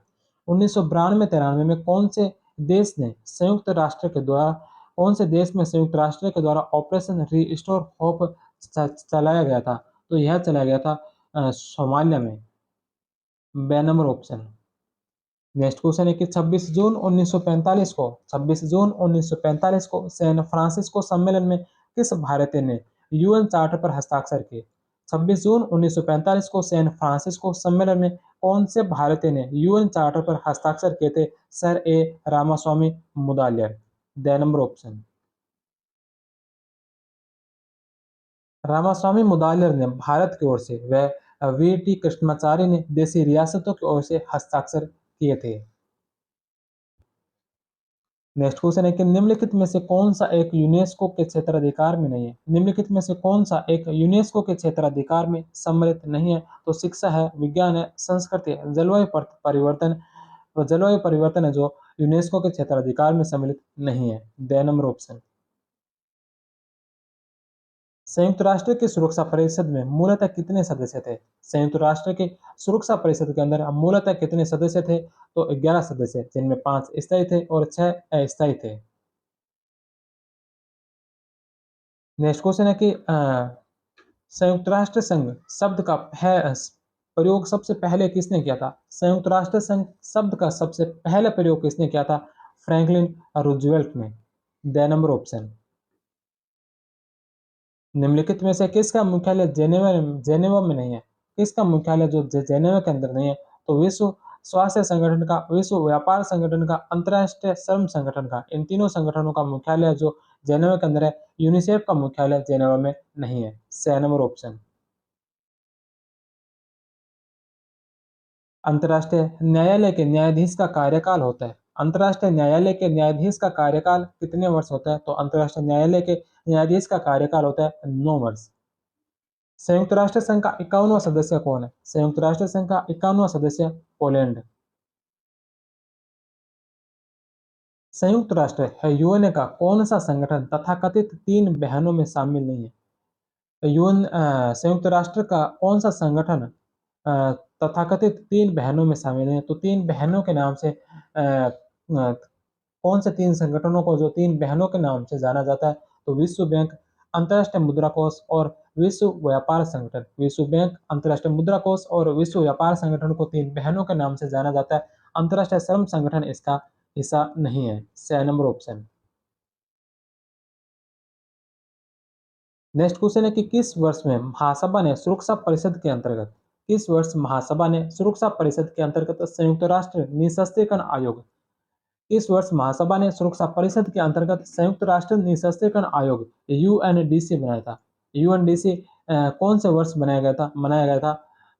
1992-93 में कौन से देश में संयुक्त राष्ट्र के द्वारा ऑपरेशन रीस्टोर होप चलाया गया था? तो यह चलाया गया था सोमालिया में। बे नंबर ऑप्शन। नेक्स्ट क्वेश्चन है कि 26 जून 1945 को सैन फ्रांसिस्को सम्मेलन में किस भारतीय ने यूएन चार्टर पर हस्ताक्षर किए? 26 जून 1945 को सैन फ्रांसिस्को सम्मेलन में कौन से भारतीय ने यूएन चार्टर पर हस्ताक्षर किए थे? Sir A Ramaswami Mudaliar. The number option. Ramaswami Mudaliar ने भारत की ओर से व वी टी कृष्णमाचारी ने देशी रियासतों की ओर से हस्ताक्षर किए थे। नेक्स्ट क्वेश्चन है कि निम्नलिखित में से कौन सा एक यूनेस्को के क्षेत्राधिकार में नहीं है? निम्नलिखित में से कौन सा एक यूनेस्को के क्षेत्राधिकार में सम्मिलित नहीं है? तो शिक्षा है, विज्ञान है, संस्कृति है, जलवायु परिवर्तन है जो यूनेस्को के क्षेत्राधिकार में सम्मिलित नहीं है। The number option. संयुक्त राष्ट्र की सुरक्षा परिषद में मूलतः कितने सदस्य थे? संयुक्त राष्ट्र की सुरक्षा परिषद के अंदर मूलतः कितने सदस्य थे? तो 11 सदस्य, जिनमें 5 स्थायी थे और 6 अस्थायी थे। नेक्स्ट क्वेश्चन है कि संयुक्त राष्ट्र संघ शब्द का प्रयोग सबसे पहले किसने किया था? संयुक्त राष्ट्र संघ शब्द का सबसे पहले प्रयोग किसने किया था? फ्रैंकलिन रूजवेल्ट ने। The number option. निम्नलिखित में से किसका मुख्यालय जेनेवा में नहीं है? किसका मुख्यालय जो जेनेवा के अंदर नहीं है? तो विश्व स्वास्थ्य संगठन का, विश्व व्यापार संगठन का, अंतर्राष्ट्रीय श्रम संगठन का, इन तीनों संगठनों का मुख्यालय जो जेनेवा के अंदर है। यूनिसेफ का मुख्यालय जेनेवा में नहीं है। C number option. अंतर्राष्ट्रीय न्यायालय के न्यायाधीश का कार्यकाल होता है। अंतर्राष्ट्रीय न्यायालय के न्यायाधीश का कार्यकाल कितने वर्ष होता है? तो अंतर्राष्ट्रीय न्यायालय के न्यायाधीश का कार्यकाल होता है 9 वर्ष। संयुक्त राष्ट्र संघ का 51वां सदस्य कौन है? संयुक्त राष्ट्र संघ का 51वां सदस्य पोलैंड। संयुक्त राष्ट्र है यूएन का कौन सा संगठन तथाकथित 3 बहनों में शामिल नहीं है? संयुक्त राष्ट्र का कौन सा संगठन अ, तथाकथित 3 बहनों में शामिल है? तो 3 बहनों के नाम से कौन से 3 संगठनों को जो 3 बहनों के नाम से जाना जाता है? तो विश्व बैंक, अंतर्राष्ट्रीय मुद्रा कोष और विश्व व्यापार संगठन। विश्व बैंक, अंतर्राष्ट्रीय मुद्रा कोष और विश्व व्यापार संगठन को 3 बहनों के नाम से जाना जाता है। अंतर्राष्ट्रीय श्रम संगठन इसका हिस्सा नहीं है। C number option. Next question है कि किस वर्ष महासभा ने सुरक्षा परिषद के अंतर्गत संयुक्त राष्ट्र निशस्त्रीकरण आयोग इस वर्ष महासभा ने सुरक्षा परिषद के अंतर्गत संयुक्त राष्ट्र निशस्त्रीकरण आयोग यूएनडीसी बनाया था? यूएनडीसी कौन से वर्ष बनाया गया था?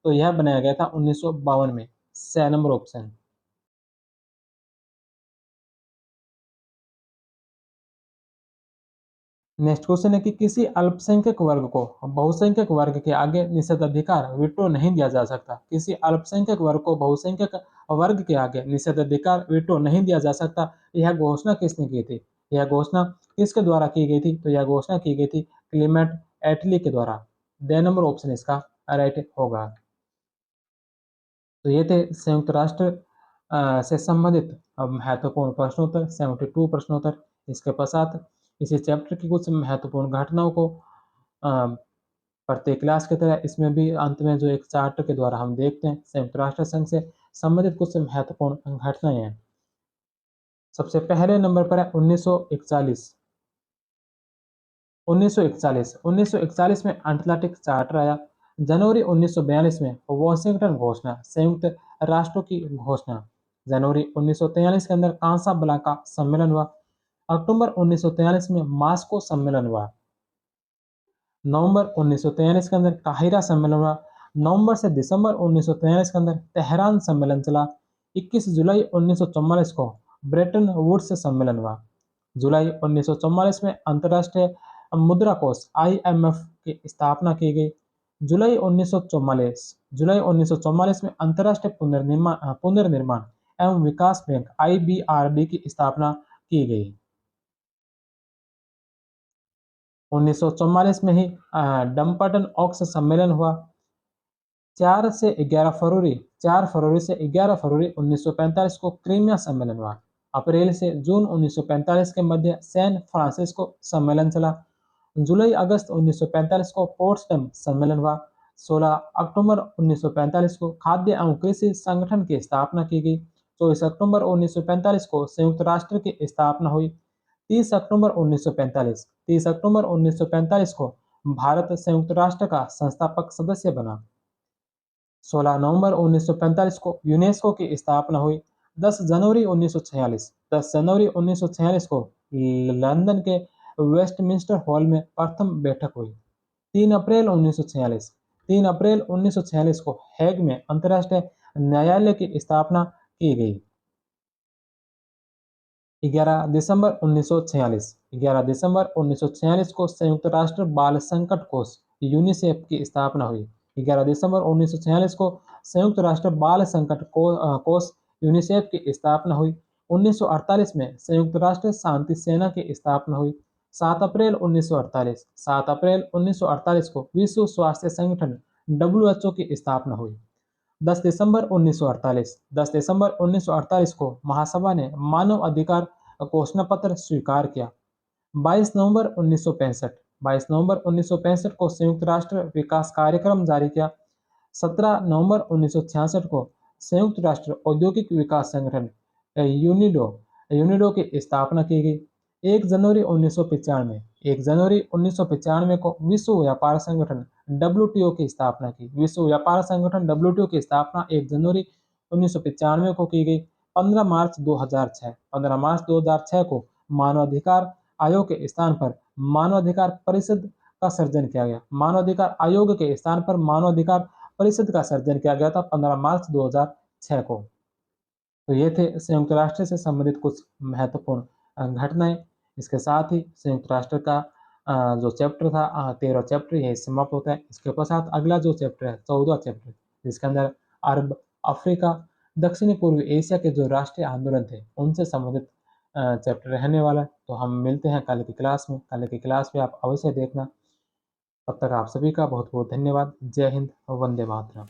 तो यह बनाया गया था 1952 में। C number option. Next question है कि किसी अल्पसंख्यक वर्ग को बहुसंख्यक वर्ग के आगे निषेधाधिकार वीटो नहीं दिया जा सकता। किसी अल्पसंख्यक वर्ग को बहुसंख्यक वर्ग के आगे निषेधाधिकार वीटो नहीं दिया जा सकता। यह घोषणा किसने की थी? यह घोषणा किसके द्वारा की गई थी? तो यह घोषणा की गई थी क्लीमेंट एटली के द्वारा। द नंबर ऑप्शन इसका राइट होगा। तो ये थे संयुक्त राष्ट्र से संबंधित महत्वपूर्ण प्रश्नोत्तर, 72 प्रश्नोत्तर। इसके पश्चात इसी चैप्टर की कुछ महत्वपूर्ण घटनाओं को प्रत्येक क्लास की तरह इसमें भी अंत में जो एक चार्ट के द्वारा हम देखते हैं संयुक्त राष्ट्र संघ से संबंधित कुछ महत्वपूर्ण घटनाएं हैं। सबसे पहले नंबर पर है 1941। 1941 में अटलांटिक चार्टर आया। जनवरी 1942 में वॉशिंगटन घोषणा, संयुक्त राष्ट्रों की घोषणा। जनवरी 1943 के अंदर कासाब्लांका सम्मेलन हुआ। अक्टूबर 1943 में मास्को सम्मेलन हुआ। नवंबर 1943 के अंदर काहिरा सम्मेलन हुआ। नवंबर से दिसंबर 1943 के अंदर तेहरान सम्मेलन चला। 21 जुलाई 1944 को ब्रेटन वुड्स सम्मेलन हुआ। जुलाई 1944 में अंतर्राष्ट्रीय मुद्रा कोष IMF की स्थापना की गई। जुलाई 1944 में अंतर्राष्ट्रीय पुनर्निर्माण एवं विकास बैंक IBRD की स्थापना की गई। 1944 में ही डम्पटन ऑक्स सम्मेलन हुआ। 4 फरवरी से 11 फरवरी 1945 को क्रीमिया सम्मेलन हुआ। अप्रैल से जून 1945 के मध्य सैन फ्रांसिस्को सम्मेलन चला। जुलाई अगस्त 1945 को पोट्सडम सम्मेलन हुआ। 16 अक्टूबर 1945 को खाद्य एवं कृषि संगठन की स्थापना की गई। 24 अक्टूबर 1945 को संयुक्त राष्ट्र की स्थापना हुई। 30 अक्टूबर 1945 को भारत संयुक्त राष्ट्र का संस्थापक सदस्य बना। 16 नवंबर 1945 को यूनेस्को की स्थापना हुई। 10 जनवरी 1946 को लंदन के वेस्टमिंस्टर हॉल में प्रथम बैठक हुई। 3 अप्रैल 1946 को हेग में अंतर्राष्ट्रीय न्यायालय की स्थापना की गई। 11 दिसंबर 1946 को संयुक्त राष्ट्र बाल संकट कोष यूनिसेफ की स्थापना हुई। 11 दिसंबर 1946 को संयुक्त राष्ट्र बाल संकट कोष यूनिसेफ की स्थापना हुई। 1948 में संयुक्त राष्ट्र शांति सेना की स्थापना हुई। 7 अप्रैल 1948 को विश्व स्वास्थ्य संगठन WHO की स्थापना हुई। 10 दिसंबर 1948 को महासभा ने मानव अधिकार घोषणा पत्र स्वीकार किया। 22 नवंबर 1965 को संयुक्त राष्ट्र विकास कार्यक्रम जारी किया। 17 नवंबर 1966 को संयुक्त राष्ट्र औद्योगिक विकास संगठन यूनिडो की स्थापना की गई। 1 जनवरी 1995 को विश्व व्यापार संगठन WTO की स्थापना की। विश्व व्यापार संगठन WTO की स्थापना 1 जनवरी 1995 को की गई। 15 मार्च 2006 को मानवाधिकार आयोग के स्थान पर मानवाधिकार परिषद का सर्जन किया गया। मानवाधिकार आयोग के स्थान पर मानवाधिकार परिषद का सर्जन किया गया था 15 मार्च 2006 को। तो ये थे संयुक्त राष्ट्र से संबंधित कुछ महत्वपूर्ण घटनाएं। इसके साथ ही संयुक्त राष्ट्र का जो चैप्टर था 13 चैप्टर यही समाप्त होता है। इसके पश्चात अगला जो चैप्टर है 14 चैप्टर, जिसके अंदर अरब, अफ्रीका, दक्षिणी पूर्वी एशिया के जो राष्ट्रीय आंदोलन थे उनसे संबंधित चैप्टर रहने वाला है। तो हम मिलते हैं कल की क्लास में। कल की क्लास में आप अवश्य देखना। तब तक आप सभी का बहुत बहुत धन्यवाद। जय हिंद, वंदे मातरम।